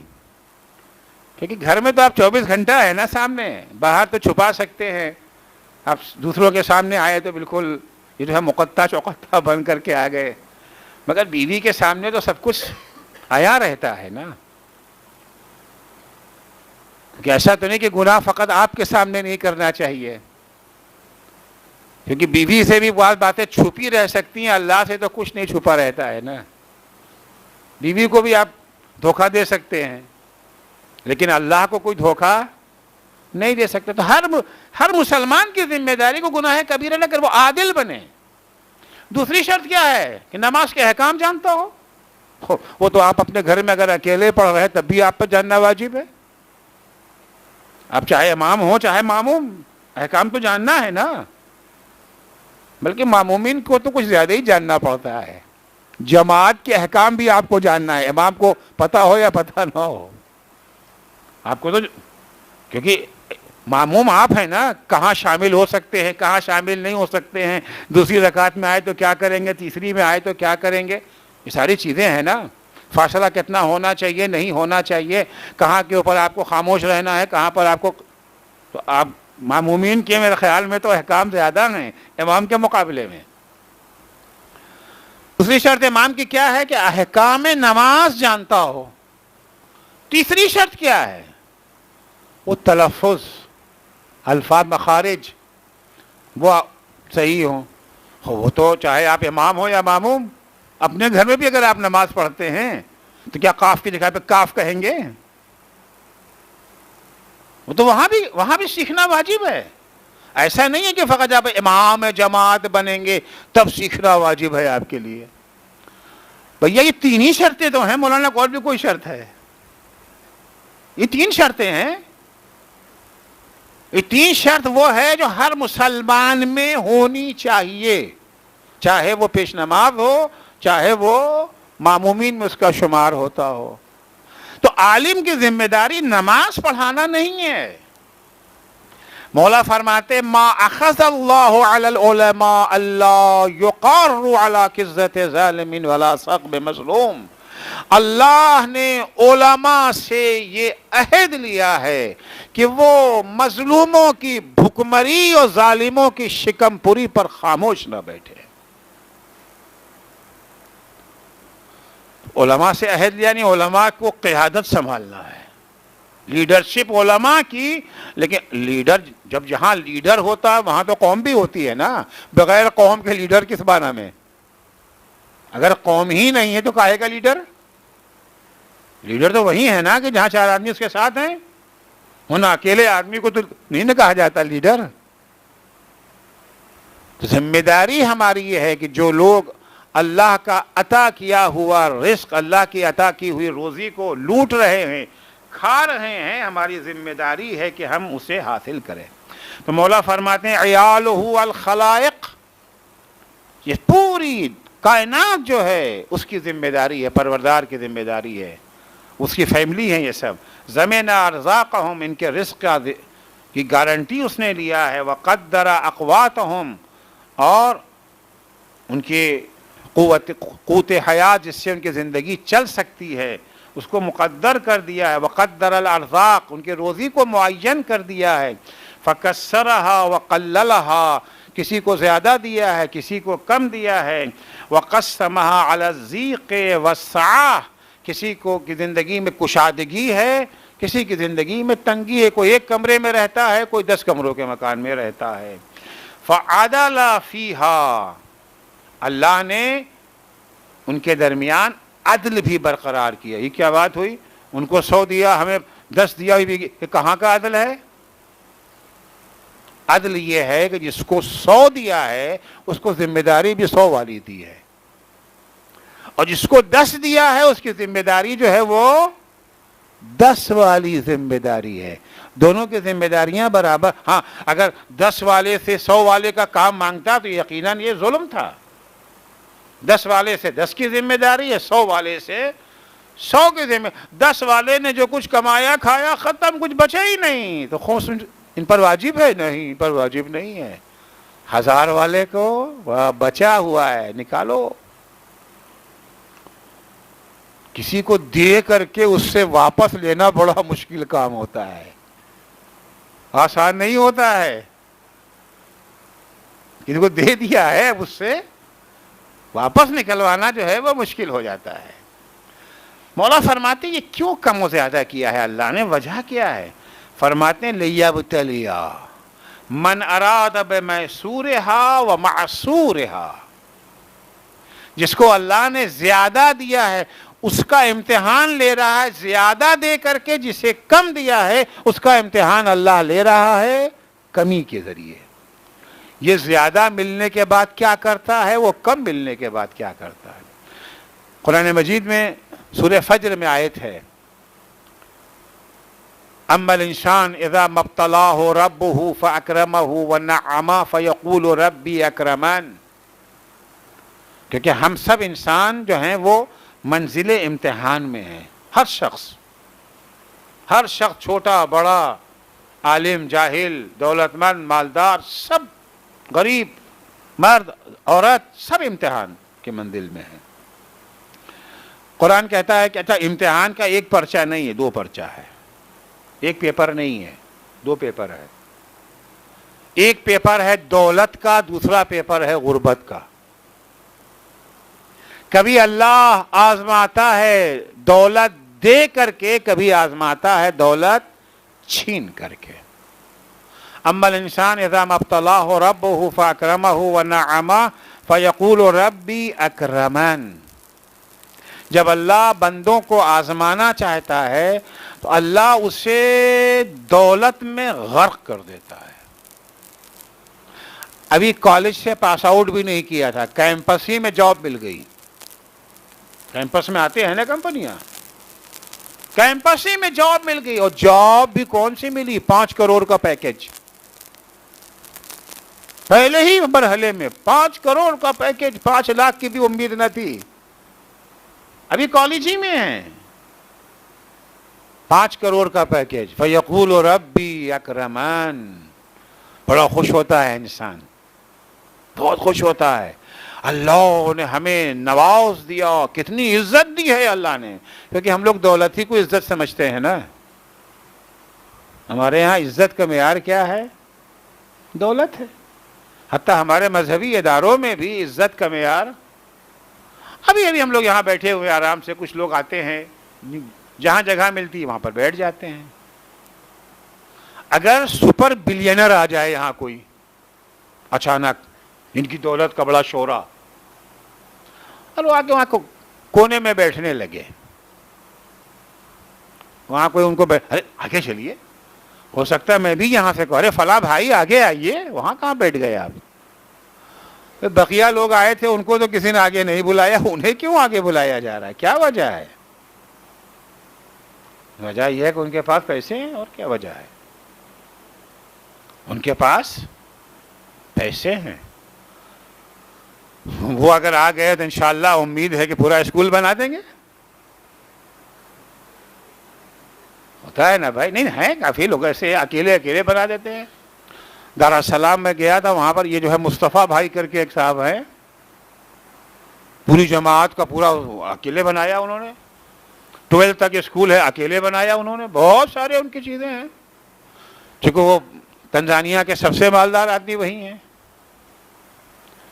کیونکہ گھر میں تو آپ 24 گھنٹہ ہے نا سامنے، باہر تو چھپا سکتے ہیں. آپ دوسروں کے سامنے آئے تو بالکل یہ جو ہے مقطع چوقطہ بن کر کے آ گئے، مگر بیوی کے سامنے تو سب کچھ آیا رہتا ہے نا. کہ ایسا تو نہیں کہ گناہ فقط آپ کے سامنے نہیں کرنا چاہیے، کیونکہ بیوی سے بھی بعض باتیں چھپی رہ سکتی ہیں، اللہ سے تو کچھ نہیں چھپا رہتا ہے نا. بیوی کو بھی آپ دھوکہ دے سکتے ہیں لیکن اللہ کو کوئی دھوکہ نہیں دے سکتے. تو ہر مسلمان کی ذمہ داری کو گناہ کبیرہ نہ کر، وہ عادل بنے. دوسری شرط کیا ہے؟ کہ نماز کے احکام جانتا ہو. وہ تو آپ اپنے گھر میں اگر اکیلے پڑھ رہے تب بھی آپ پر جاننا واجب ہے. آپ چاہے امام ہو چاہے ماموم، احکام تو جاننا ہے نا. بلکہ مامومین کو تو کچھ زیادہ ہی جاننا پڑتا ہے. جماعت کے احکام بھی آپ کو جاننا ہے، امام کو پتہ ہو یا پتہ نہ ہو. آپ کو تو کیونکہ ماموم آپ ہیں نا، کہاں شامل ہو سکتے ہیں کہاں شامل نہیں ہو سکتے ہیں، دوسری رکعت میں آئے تو کیا کریں گے، تیسری میں آئے تو کیا کریں گے، یہ ساری چیزیں ہیں نا. فاصلہ کتنا ہونا چاہیے نہیں ہونا چاہیے، کہاں کے اوپر آپ کو خاموش رہنا ہے، کہاں پر آپ کو. تو آپ مامومین کے میرے خیال میں تو احکام زیادہ ہیں امام کے مقابلے میں. دوسری شرط امام کی کیا ہے؟ کہ احکام نماز جانتا ہو. تیسری شرط کیا ہے؟ وہ تلفظ، الفاظ مخارج وہ صحیح ہوں. وہ تو چاہے آپ امام ہو یا ماموم، اپنے گھر میں بھی اگر آپ نماز پڑھتے ہیں تو کیا قاف کی جگہ پہ کاف کہیں گے؟ وہ تو وہاں بھی سیکھنا واجب ہے. ایسا نہیں ہے کہ فقط آپ امام جماعت بنیں گے تب سیکھنا واجب ہے آپ کے لیے. بھیا یہ تین ہی شرطیں تو ہیں، مولانا کو اور بھی کوئی شرط ہے؟ یہ تین شرطیں ہیں. یہ تین شرط وہ ہے جو ہر مسلمان میں ہونی چاہیے، چاہے وہ پیش نماز ہو چاہے وہ مامومین میں اس کا شمار ہوتا ہو. تو عالم کی ذمہ داری نماز پڑھانا نہیں ہے. مولا فرماتے ما اخذ اللہ علی العلماء اللہ یقر علی قزۃ ظالم ولا ثقب مظلوم. اللہ نے علماء سے یہ عہد لیا ہے کہ وہ مظلوموں کی بھکمری اور ظالموں کی شکم پوری پر خاموش نہ بیٹھے. علماء سے عہد یعنی علماء کو قیادت سنبھالنا ہے، لیڈرشپ علماء کی. لیکن لیڈر جہاں لیڈر ہوتا ہے وہاں تو قوم بھی ہوتی ہے نا. بغیر قوم کے لیڈر کس بنا میں؟ اگر قوم ہی نہیں ہے تو کاہے کا لیڈر؟ لیڈر تو وہی ہے نا کہ جہاں چار آدمی اس کے ساتھ ہیں. ہونا اکیلے آدمی کو تو نہیں نہ کہا جاتا لیڈر. تو ذمہ داری ہماری یہ ہے کہ جو لوگ اللہ کا عطا کیا ہوا رزق، اللہ کی عطا کی ہوئی روزی کو لوٹ رہے ہیں، کھا رہے ہیں، ہماری ذمہ داری ہے کہ ہم اسے حاصل کریں. تو مولا فرماتے ہیں عیالہ الخلائق، یہ پوری کائنات جو ہے اس کی ذمہ داری ہے، پروردگار کی ذمہ داری ہے، اس کی فیملی ہے یہ سب. زمین ارزاقہم، ان کے رزق کی گارنٹی اس نے لیا ہے. وقدر اقواتہم، اور ان کی قوت حیات جس سے ان کی زندگی چل سکتی ہے اس کو مقدر کر دیا ہے. وقدر الارزاق، ان کے روزی کو معین کر دیا ہے. فکسرہا وقللہا، کسی کو زیادہ دیا ہے کسی کو کم دیا ہے. وقسمہا علی الضیق والسعہ، کسی کو کی زندگی میں کشادگی ہے کسی کی زندگی میں تنگی ہے، کوئی ایک کمرے میں رہتا ہے کوئی 10 کمروں کے مکان میں رہتا ہے. فعدل فیہا، اللہ نے ان کے درمیان عدل بھی برقرار کیا. یہ کیا بات ہوئی؟ ان کو 100 دیا ہمیں 10 دیا، یہ کہاں کا عدل ہے؟ عدل یہ ہے کہ جس کو 100 دیا ہے اس کو ذمہ داری بھی 100 والی دی ہے، اور جس کو 10 دیا ہے اس کی ذمہ داری جو ہے وہ 10 والی ذمہ داری ہے. دونوں کی ذمہ داریاں برابر. ہاں اگر 10 والے سے 100 والے کا کام مانگتا تو یقیناً یہ ظلم تھا. 10 والے سے 10 کی ذمہ داری ہے، 100 والے سے 100 کی ذمہ. 10 والے نے جو کچھ کمایا کھایا ختم، کچھ بچا ہی نہیں، تو خمس ان پر واجب ہے؟ نہیں، ان پر واجب نہیں ہے. 1000 والے کو بچا ہوا ہے، نکالو. کسی کو دے کر کے اس سے واپس لینا بڑا مشکل کام ہوتا ہے، آسان نہیں ہوتا ہے. کسی کو دے دیا ہے اس سے واپس نکلوانا جو ہے وہ مشکل ہو جاتا ہے. مولا فرماتے یہ کیوں کم و زیادہ کیا ہے اللہ نے؟ وجہ کیا ہے؟ فرماتے ہیں لیبتلیا من اراد بمیسورہا و معسورہا، جس کو اللہ نے زیادہ دیا ہے اس کا امتحان لے رہا ہے، زیادہ دے کر کے جسے کم دیا ہے اس کا امتحان اللہ لے رہا ہے کمی کے ذریعے. یہ زیادہ ملنے کے بعد کیا کرتا ہے، وہ کم ملنے کے بعد کیا کرتا ہے. قرآن مجید میں سورہ فجر میں آیت ہے، اما الانسان اذا ما ابتلاه ربه فاکرمه ونعمه فیقول ربی اکرمن. کیونکہ ہم سب انسان جو ہیں وہ منزل امتحان میں ہیں. ہر شخص چھوٹا بڑا، عالم جاہل، دولت مند مالدار، سب غریب مرد عورت، سب امتحان کے منزل میں ہیں. قرآن کہتا ہے کہ اچھا امتحان کا ایک پرچہ نہیں ہے، 2 پرچہ ہے. ایک پیپر نہیں ہے، 2 پیپر ہے. ایک پیپر ہے دولت کا، دوسرا پیپر ہے غربت کا. کبھی اللہ آزماتا ہے دولت دے کر کے، کبھی آزماتا ہے دولت چھین کر کے. اما الانسان اذا ما ابتلاه ربه فاکرمه ونعمه فیقول ربی اکرمن. جب اللہ بندوں کو آزمانا چاہتا ہے تو اللہ اسے دولت میں غرق کر دیتا ہے. ابھی کالج سے پاس آؤٹ بھی نہیں کیا تھا، کیمپس ہی میں جاب مل گئی. کیمپس میں آتے ہیں نا کمپنیاں، کیمپس ہی میں جاب مل گئی. اور جاب بھی کون سی ملی؟ 5 کروڑ کا پیکج. پہلے ہی مرحلے میں 5 کروڑ کا پیکج، 5 لاکھ کی بھی امید نہ تھی. ابھی کالج ہی میں ہیں، 5 کروڑ کا پیکج. فیقول ربی اکرمن. بڑا خوش ہوتا ہے انسان، بہت خوش ہوتا ہے. اللہ نے ہمیں نواز دیا، کتنی عزت دی ہے اللہ نے. کیونکہ ہم لوگ دولت ہی کو عزت سمجھتے ہیں نا. ہمارے یہاں عزت کا معیار کیا ہے؟ دولت ہے. حتیٰ ہمارے مذہبی اداروں میں بھی عزت کا معیار، ابھی ہم لوگ یہاں بیٹھے ہوئے آرام سے، کچھ لوگ آتے ہیں جہاں جگہ ملتی ہے وہاں پر بیٹھ جاتے ہیں. اگر سپر بلینر آ جائے یہاں کوئی اچانک، ان کی دولت کا بڑا شورا، اور وہ آ کے وہاں کونے میں بیٹھنے لگے، وہاں کوئی ان کو ارے آگے چلیے، ہو سکتا ہے میں بھی یہاں سے کہوں ارے فلاں بھائی آگے آئیے، وہاں کہاں بیٹھ گئے آپ؟ بقیہ لوگ آئے تھے ان کو تو کسی نے آگے نہیں بلایا، انہیں کیوں آگے بلایا جا رہا ہے؟ کیا وجہ ہے؟ وجہ یہ ہے کہ ان کے پاس پیسے ہیں. اور کیا وجہ ہے؟ ان کے پاس پیسے ہیں. وہ اگر آ گئے تو انشاءاللہ امید ہے کہ پورا اسکول بنا دیں گے. ہوتا ہے نا بھائی, نہیں ہیں کافی لوگ ایسے اکیلے بنا دیتے ہیں. دارالسلام میں گیا تھا, وہاں پر یہ جو ہے مصطفیٰ بھائی کر کے ایک صاحب ہیں, پوری جماعت کا پورا اکیلے بنایا انہوں نے. 12 تک اسکول ہے, اکیلے بنایا انہوں نے. بہت سارے ان کی چیزیں ہیں, چونکہ وہ تنزانیہ کے سب سے مالدار آدمی وہی ہیں.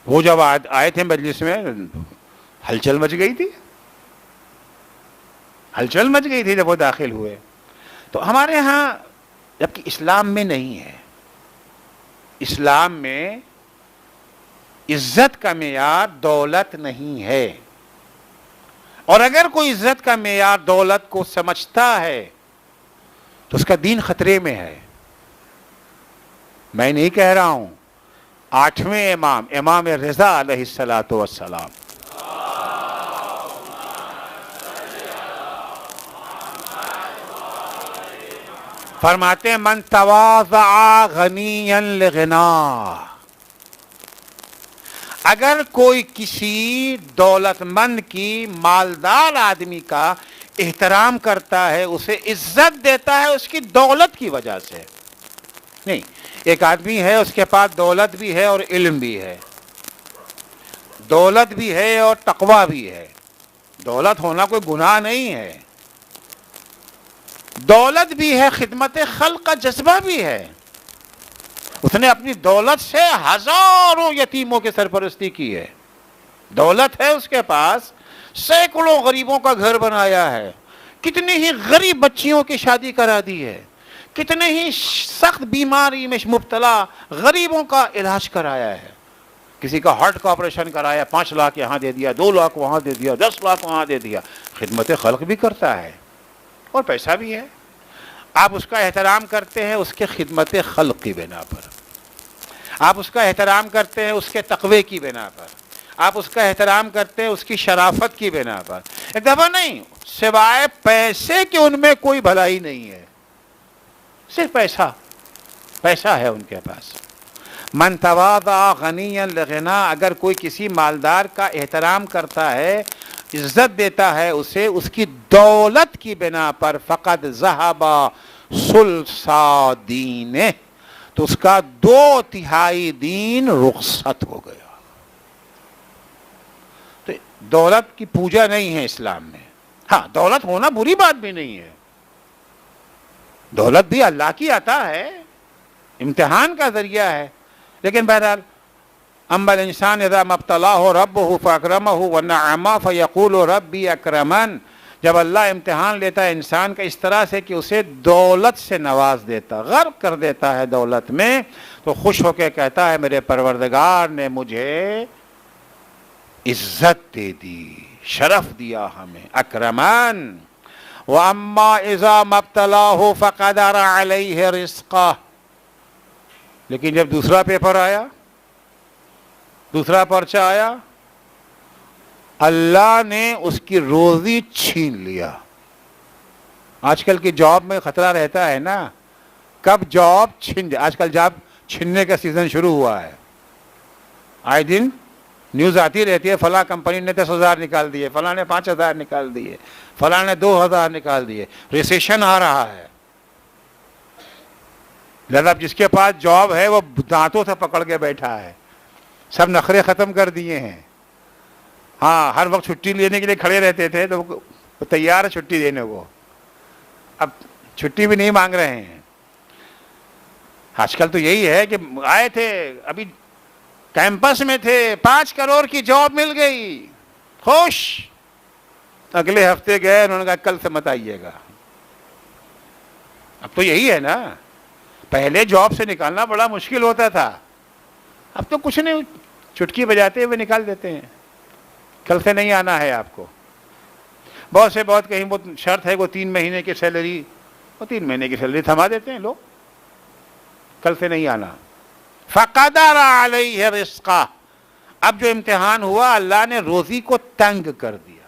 وہ جب آئے تھے مجلس میں ہلچل مچ گئی تھی, ہلچل مچ گئی تھی جب وہ داخل ہوئے. تو ہمارے ہاں جبکہ اسلام میں نہیں ہے, اسلام میں عزت کا معیار دولت نہیں ہے. اور اگر کوئی عزت کا معیار دولت کو سمجھتا ہے تو اس کا دین خطرے میں ہے. میں نہیں کہہ رہا ہوں, 8ویں امام رضا علیہ الصلاۃ والسلام فرماتے ہیں من تواضع غنیا لغنا, اگر کوئی کسی دولت مند کی, مالدار آدمی کا احترام کرتا ہے, اسے عزت دیتا ہے اس کی دولت کی وجہ سے. نہیں, ایک آدمی ہے اس کے پاس دولت بھی ہے اور علم بھی ہے, دولت بھی ہے اور تقوی بھی ہے. دولت ہونا کوئی گناہ نہیں ہے, دولت بھی ہے, خدمت خلق کا جذبہ بھی ہے. اس نے اپنی دولت سے ہزاروں یتیموں کی سرپرستی کی ہے. دولت ہے اس کے پاس, سینکڑوں غریبوں کا گھر بنایا ہے, کتنی ہی غریب بچیوں کی شادی کرا دی ہے, کتنے ہی سخت بیماری میں مبتلا غریبوں کا علاج کرایا ہے. کسی کا ہارٹ کا آپریشن کرایا, 5 لاکھ یہاں دے دیا, 2 لاکھ وہاں دے دیا, 10 لاکھ وہاں دے دیا. خدمت خلق بھی کرتا ہے اور پیسہ بھی ہے. آپ اس کا احترام کرتے ہیں اس کے خدمت خلق کی بنا پر, آپ اس کا احترام کرتے ہیں اس کے تقوی کی بنا پر, آپ اس کا احترام کرتے ہیں اس کی شرافت کی بنا پر. ایک دفعہ نہیں, سوائے پیسے کے ان میں کوئی بھلائی نہیں ہے, صرف پیسہ ہے ان کے پاس. من تواضع غنیا لغنا, اگر کوئی کسی مالدار کا احترام کرتا ہے, عزت دیتا ہے اسے اس کی دولت کی بنا پر, فقد ذهب ثلثا دینہ, تو اس کا 2/3 دین رخصت ہو گیا. تو دولت کی پوجا نہیں ہے اسلام میں. ہاں, دولت ہونا بری بات بھی نہیں ہے, دولت بھی اللہ کی عطا ہے, امتحان کا ذریعہ ہے. لیکن بہرحال اما الانسان اذا ما ابتلاه ربه فاکرمه ونعمه فیقول ربی اکرمن, جب اللہ امتحان لیتا ہے انسان کا اس طرح سے کہ اسے دولت سے نواز دیتا, غرق کر دیتا ہے دولت میں, تو خوش ہو کے کہتا ہے میرے پروردگار نے مجھے عزت دے دی, شرف دیا ہمیں, اکرمن. واما اذا ما ابتلاه فقدر علیہ رزقہ, لیکن جب دوسرا پیپر آیا, دوسرا پرچہ آیا, اللہ نے اس کی روزی چھین لیا. آج کل کی جاب میں خطرہ رہتا ہے نا, کب جاب چھن جائے. آج کل جاب چھننے کا سیزن شروع ہوا ہے, آئے دن نیوز آتی رہتی ہے, فلاں کمپنی نے 10,000 نکال دیے, فلاں نے 5,000 نکال دیے, فلاں نے 2,000 نکال دیے. ریسیشن آ رہا ہے, لہذا جس کے پاس جاب ہے وہ دانتوں سے پکڑ کے بیٹھا ہے, سب نخرے ختم کر دیے ہیں. ہاں, ہر وقت چھٹی لینے کے لیے کھڑے رہتے تھے تو وہ تیار ہے چھٹی دینے کو, اب چھٹی بھی نہیں مانگ رہے ہیں. آج کل تو یہی ہے کہ آئے تھے ابھی کیمپس میں تھے, 5 کروڑ کی جاب مل گئی, خوش. اگلے ہفتے گئے, انہوں نے کہا کل سے مت آئیے گا. اب تو یہی ہے نا, پہلے جاب سے نکالنا بڑا مشکل ہوتا تھا, اب تو کچھ نہیں, چٹکی بجاتے ہوئے نکال دیتے ہیں, کل سے نہیں آنا ہے آپ کو. بہت سے بہت کہیں وہ شرط ہے وہ 3 مہینے کی سیلری, وہ 3 مہینے کی سیلری تھما دیتے ہیں لوگ, کل سے نہیں آنا. فقدر علیہ رزقہ, اب جو امتحان ہوا اللہ نے روزی کو تنگ کر دیا.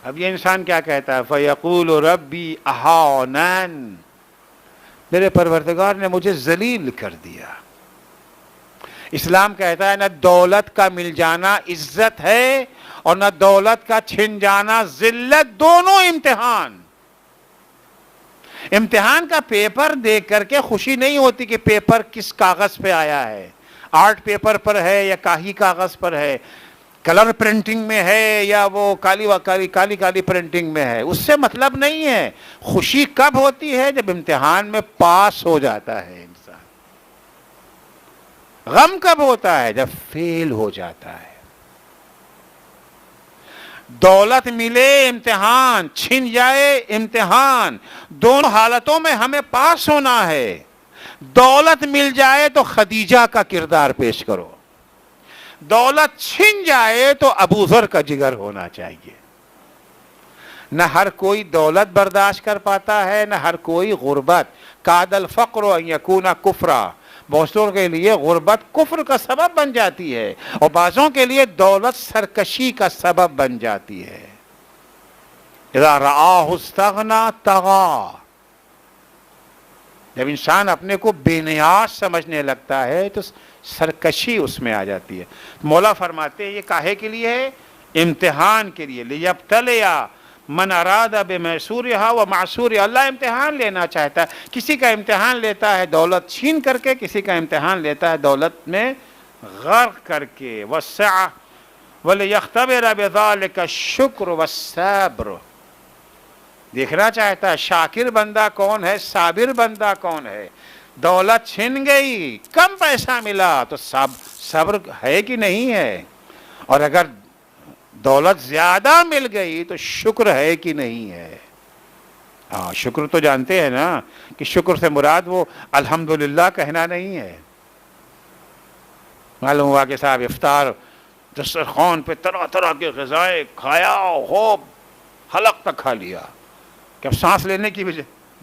اب یہ انسان کیا کہتا ہے, فیقول ربی اہانن, میرے پروردگار نے مجھے ذلیل کر دیا. اسلام کہتا ہے نہ دولت کا مل جانا عزت ہے اور نہ دولت کا چھن جانا ذلت، دونوں امتحان۔ امتحان کا پیپر دیکھ کر کے خوشی نہیں ہوتی کہ پیپر کس کاغذ پہ آیا ہے، آرٹ پیپر پر ہے یا کاہی کاغذ پر ہے، کلر پرنٹنگ میں ہے یا وہ کالی پرنٹنگ میں ہے، اس سے مطلب نہیں ہے۔ خوشی کب ہوتی ہے؟ جب امتحان میں پاس ہو جاتا ہے انسان۔ غم کب ہوتا ہے؟ جب فیل ہو جاتا ہے۔ دولت ملے امتحان، چھن جائے امتحان، دونوں حالتوں میں ہمیں پاس ہونا ہے۔ دولت مل جائے تو خدیجہ کا کردار پیش کرو، دولت چھن جائے تو ابو ذر کا جگر ہونا چاہیے۔ نہ ہر کوئی دولت برداشت کر پاتا ہے، نہ ہر کوئی غربت۔ کاد الفقر ان یکون کفرا، بہتوں کے لیے غربت کفر کا سبب بن جاتی ہے اور بعضوں کے لیے دولت سرکشی کا سبب بن جاتی ہے۔ اذا رآہ استغنی طغی، جب انسان اپنے کو بے نیاز سمجھنے لگتا ہے تو سرکشی اس میں آ جاتی ہے۔ مولا فرماتے ہیں یہ کاہے کے لیے ہے؟ امتحان کے لیے۔ لیبتلیا من اراد بمیسورھا ومعسورھا، اللہ امتحان لینا چاہتا ہے۔ کسی کا امتحان لیتا ہے دولت چھین کر کے، کسی کا امتحان لیتا ہے دولت میں غرق کر کے۔ وسع ولیختبر بذلک الشکر والصبر، دیکھنا چاہتا ہے شاکر بندہ کون ہے، صابر بندہ کون ہے۔ دولت چھن گئی، کم پیسہ ملا تو صبر ہے کہ نہیں ہے، اور اگر دولت زیادہ مل گئی تو شکر ہے کہ نہیں ہے۔ ہاں، شکر تو جانتے ہیں نا کہ شکر سے مراد وہ الحمدللہ کہنا نہیں ہے۔ معلوم ہوا کہ صاحب افطار دسترخوان پہ طرح طرح کے غذائیں کھایا، خوب حلق تک کھا لیا کہ اب سانس لینے کی بھی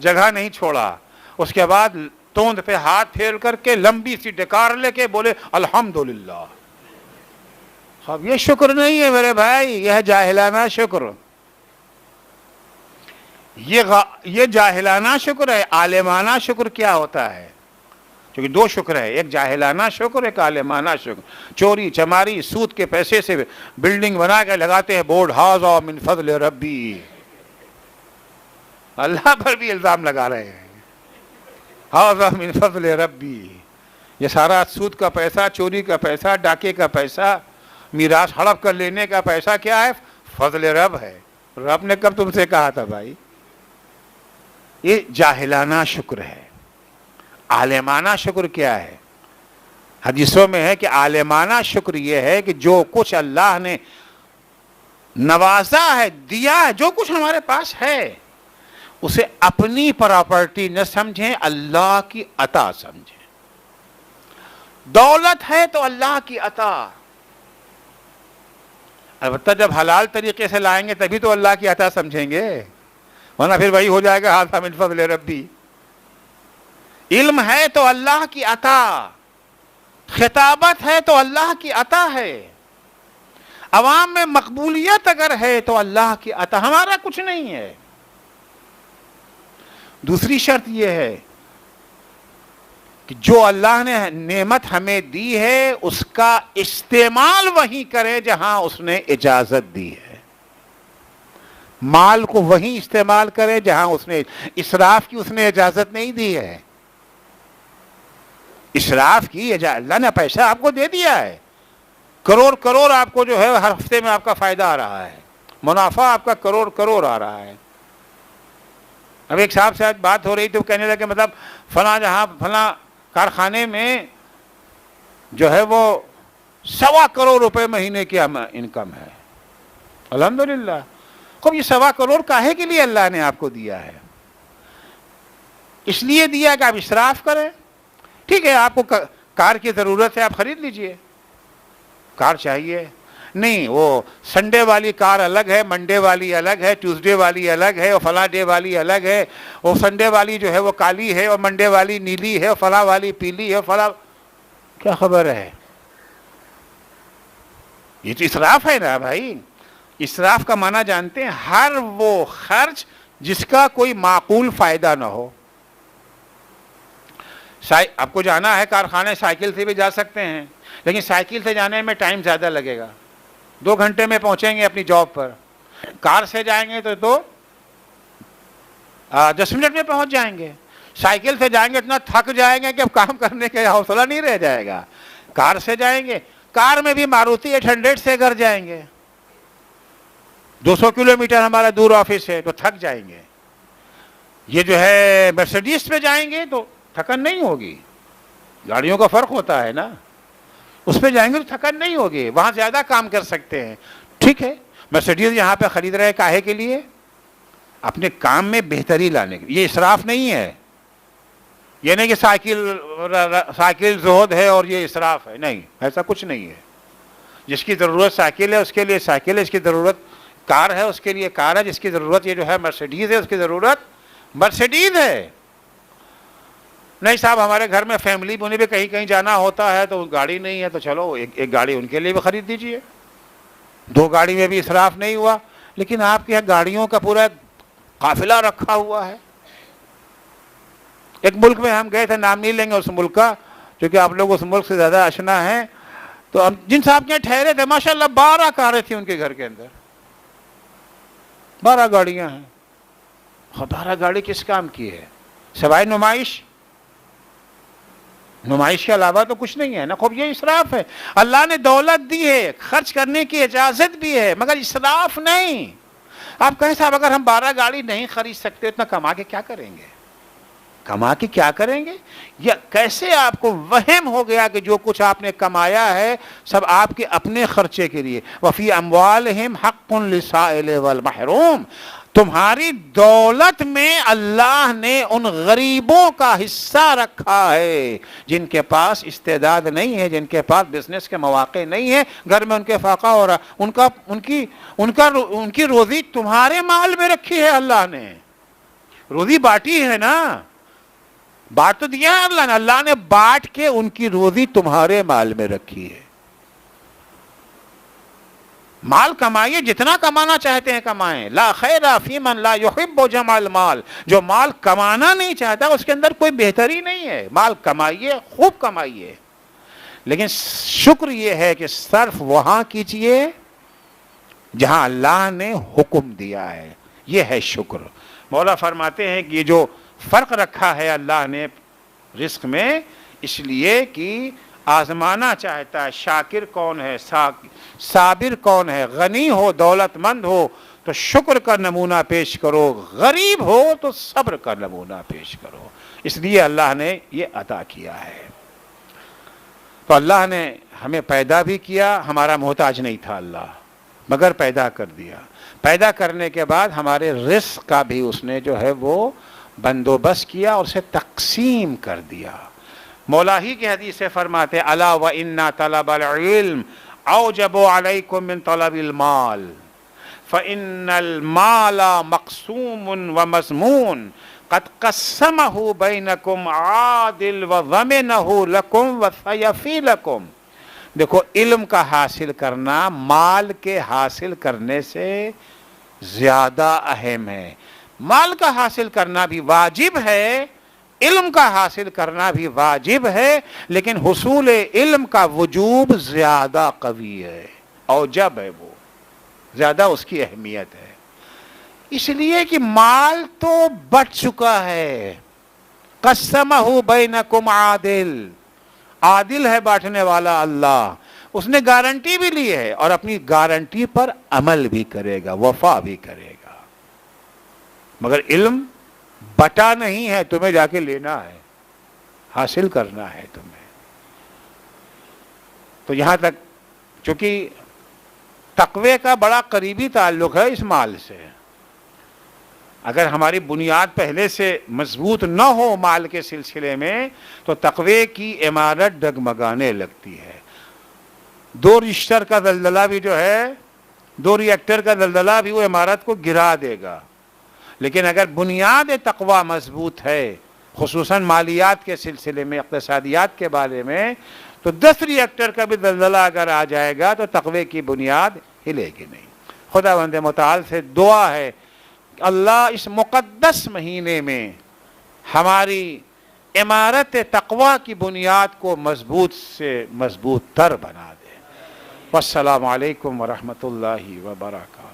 جگہ نہیں چھوڑا، اس کے بعد توند پہ ہاتھ پھیر کر کے لمبی سی ڈکار لے کے بولے الحمدللہ۔ اب یہ شکر نہیں ہے میرے بھائی، یہ ہے جاہلانہ شکر۔ یہ جاہلانہ شکر ہے۔ عالمانہ شکر کیا ہوتا ہے؟ کیونکہ دو شکر ہے، ایک جاہلانہ شکر، ایک عالمانہ شکر۔ چوری چماری سود کے پیسے سے بلڈنگ بنا کے لگاتے ہیں بورڈ، ھذا من فضل ربی، اللہ پر بھی الزام لگا رہے ہیں، ھذا من فضل ربی۔ یہ سارا سود کا پیسہ، چوری کا پیسہ، ڈاکے کا پیسہ، میراث ہڑپ کر لینے کا پیسہ کیا ہے؟ فضل رب ہے۔ رب نے کب تم سے کہا تھا بھائی؟ یہ جاہلانہ شکر ہے۔ عالمانہ شکر کیا ہے؟ حدیثوں میں ہے کہ عالمانہ شکر یہ ہے کہ جو کچھ اللہ نے نوازا ہے، دیا ہے، جو کچھ ہمارے پاس ہے، اسے اپنی پراپرٹی نہ سمجھیں، اللہ کی عطا سمجھیں۔ دولت ہے تو اللہ کی عطا، البتہ جب حلال طریقے سے لائیں گے تبھی تو اللہ کی عطا سمجھیں گے، ورنہ پھر وہی ہو جائے گا ھذا من فضل ربی۔ علم ہے تو اللہ کی عطا، خطابت ہے تو اللہ کی عطا ہے، عوام میں مقبولیت اگر ہے تو اللہ کی عطا، ہمارا کچھ نہیں ہے۔ دوسری شرط یہ ہے کہ جو اللہ نے نعمت ہمیں دی ہے اس کا استعمال وہیں کرے جہاں اس نے اجازت دی ہے۔ مال کو وہیں استعمال کرے جہاں اس نے، اسراف کی اس نے اجازت نہیں دی ہے۔ اسراف کی اللہ نے پیسہ آپ کو دے دیا ہے، کروڑ آپ کو جو ہے ہر ہفتے میں آپ کا فائدہ آ رہا ہے، منافع آپ کا کروڑ آ رہا ہے۔ اب ایک صاحب سے آج بات ہو رہی تھی، وہ کہنے لگے مطلب فلاں جہاں فلاں کارخانے میں جو ہے وہ 1.25 کروڑ روپے مہینے کی انکم ہے۔ الحمدللہ۔ خوب یہ 1.25 کروڑ کاہے کے لیے اللہ نے آپ کو دیا ہے؟ اس لیے دیا کہ آپ اسراف کریں۔ ٹھیک ہے، آپ کو کار کی ضرورت ہے، آپ خرید لیجئے، کار چاہیے نہیں، وہ سنڈے والی کار الگ ہے، منڈے والی الگ ہے، ٹیوزڈے والی الگ ہے، اور فلاں ڈے والی الگ ہے، وہ سنڈے والی جو ہے وہ کالی ہے اور منڈے والی نیلی ہے اور فلاں والی پیلی ہے، فلاں کیا خبر ہے؟ یہ تو اسراف ہے نا بھائی۔ اسراف کا معنی جانتے ہیں؟ ہر وہ خرچ جس کا کوئی معقول فائدہ نہ ہو۔ آپ کو جانا ہے کارخانے، سائیکل سے بھی جا سکتے ہیں، لیکن سائیکل سے جانے میں ٹائم زیادہ لگے گا، 2 گھنٹے میں پہنچیں گے اپنی جاب پر. کار سے جائیں گے تو 10 منٹ میں پہنچ جائیں گے. سائیکل سے جائیں گے اتنا تھک جائیں گے کہ اب کام کرنے کا حوصلہ نہیں رہ جائے گا. کار سے جائیں گے، کار میں بھی ماروتی 800 سے گھر جائیں گے، 200 کلومیٹر ہمارا دور آفس ہے تو تھک جائیں گے. یہ جو ہے مرسیڈیز پہ جائیں گے تو تھکن نہیں ہوگی. گاڑیوں کا فرق ہوتا ہے نا، اس پہ جائیں گے تو تھکن نہیں ہوگی، وہاں زیادہ کام کر سکتے ہیں. ٹھیک ہے، مرسیڈیز یہاں پہ خرید رہے کاہے کے لیے؟ اپنے کام میں بہتری لانے کے لیے. یہ اسراف نہیں ہے، یہ نہیں کہ سائیکل زہد ہے اور یہ اسراف ہے، نہیں، ایسا کچھ نہیں ہے. جس کی ضرورت سائیکل ہے اس کے لیے سائیکل ہے، جس کی ضرورت کار ہے اس کے لیے کار ہے، جس کی ضرورت یہ جو ہے مرسیڈیز ہے اس کی ضرورت مرسیڈیز ہے. نہیں صاحب ہمارے گھر میں فیملی انہیں بھی کہیں کہیں جانا ہوتا ہے تو گاڑی نہیں ہے تو چلو ایک گاڑی ان کے لیے بھی خرید دیجئے، 2 گاڑی میں بھی اسراف نہیں ہوا. لیکن آپ کے یہاں گاڑیوں کا پورا قافلہ رکھا ہوا ہے. ایک ملک میں ہم گئے تھے، نام نہیں لیں گے اس ملک کا کیونکہ آپ لوگ اس ملک سے زیادہ آشنا ہیں. تو ہم جن صاحب کے یہاں ٹھہرے تھے ماشاءاللہ 12 کاریں تھیں ان کے گھر کے اندر، 12 گاڑیاں ہیں. 12 گاڑی کس کام کی ہے؟ سوائے نمائش کے علاوہ تو کچھ نہیں ہے نا. خوب یہ اسراف ہے. اللہ نے دولت دی ہے، خرچ کرنے کی اجازت بھی ہے، مگر اسراف نہیں. آپ کہیں صاحب اگر ہم 12 گاڑی نہیں خرید سکتے اتنا کما کے کیا کریں گے؟ کما کے کیا کریں گے؟ یا کیسے آپ کو وہم ہو گیا کہ جو کچھ آپ نے کمایا ہے سب آپ کے اپنے خرچے کے لیے؟ وفی اموالہم حق للسائل والمحروم. تمہاری دولت میں اللہ نے ان غریبوں کا حصہ رکھا ہے جن کے پاس استعداد نہیں ہے، جن کے پاس بزنس کے مواقع نہیں ہے، گھر میں ان کے فاقہ ہو رہا. ان کی روزی تمہارے مال میں رکھی ہے. اللہ نے روزی بانٹی ہے نا، بانٹ تو دیا ہے اللہ نے. اللہ نے بانٹ کے ان کی روزی تمہارے مال میں رکھی ہے. مال کمائیے، جتنا کمانا چاہتے ہیں کمائیں. لا خیر فی من لا یحب جمع المال. جو مال کمانا نہیں چاہتا اس کے اندر کوئی بہتری نہیں ہے. مال کمائیے، خوب کمائیے، لیکن شکر یہ ہے کہ صرف وہاں کیجئے جہاں اللہ نے حکم دیا ہے. یہ ہے شکر. مولا فرماتے ہیں کہ یہ جو فرق رکھا ہے اللہ نے رزق میں، اس لیے کہ آزمانا چاہتا ہے شاکر کون ہے، صابر کون ہے. غنی ہو، دولت مند ہو تو شکر کا نمونہ پیش کرو، غریب ہو تو صبر کا نمونہ پیش کرو. اس لیے اللہ نے یہ عطا کیا ہے. تو اللہ نے ہمیں پیدا بھی کیا، ہمارا محتاج نہیں تھا اللہ، مگر پیدا کر دیا. پیدا کرنے کے بعد ہمارے رزق کا بھی اس نے جو ہے وہ بندوبست کیا اور اسے تقسیم کر دیا. مولا ہی کی حدیث سے فرماتے الا وان طلب العلم اوجب علیکم من طلب المال فان المال مقسوم ومضمون قد قسمه بینکم عادل وضمنه لکم وسیفی لکم. دیکھو علم کا حاصل کرنا مال کے حاصل کرنے سے زیادہ اہم ہے. مال کا حاصل کرنا بھی واجب ہے، علم کا حاصل کرنا بھی واجب ہے، لیکن حصول علم کا وجوب زیادہ قوی ہے، اوجب ہے، وہ زیادہ اس کی اہمیت ہے. اس لیے کہ مال تو بٹ چکا ہے. قسمہ بینکم عادل، عادل ہے بانٹنے والا اللہ. اس نے گارنٹی بھی لی ہے اور اپنی گارنٹی پر عمل بھی کرے گا، وفا بھی کرے گا. مگر علم بٹا نہیں ہے، تمہیں جا کے لینا ہے، حاصل کرنا ہے تمہیں. تو یہاں تک چونکہ تقوی کا بڑا قریبی تعلق ہے اس مال سے. اگر ہماری بنیاد پہلے سے مضبوط نہ ہو مال کے سلسلے میں تو تقوی کی عمارت ڈگمگانے لگتی ہے. 2 رشتر کا دلدلہ بھی جو ہے، 2 ریئیکٹر کا دلدلہ بھی وہ عمارت کو گرا دے گا. لیکن اگر بنیاد تقوی مضبوط ہے، خصوصاً مالیات کے سلسلے میں، اقتصادیات کے بارے میں، تو 10 ریئیکٹر کا بھی دلدلہ اگر آ جائے گا تو تقوی کی بنیاد ہلے گی نہیں. خداوند متعال سے دعا ہے کہ اللہ اس مقدس مہینے میں ہماری عمارت تقوی کی بنیاد کو مضبوط سے مضبوط تر بنا دے۔ والسلام علیکم ورحمۃ اللہ وبرکاتہ۔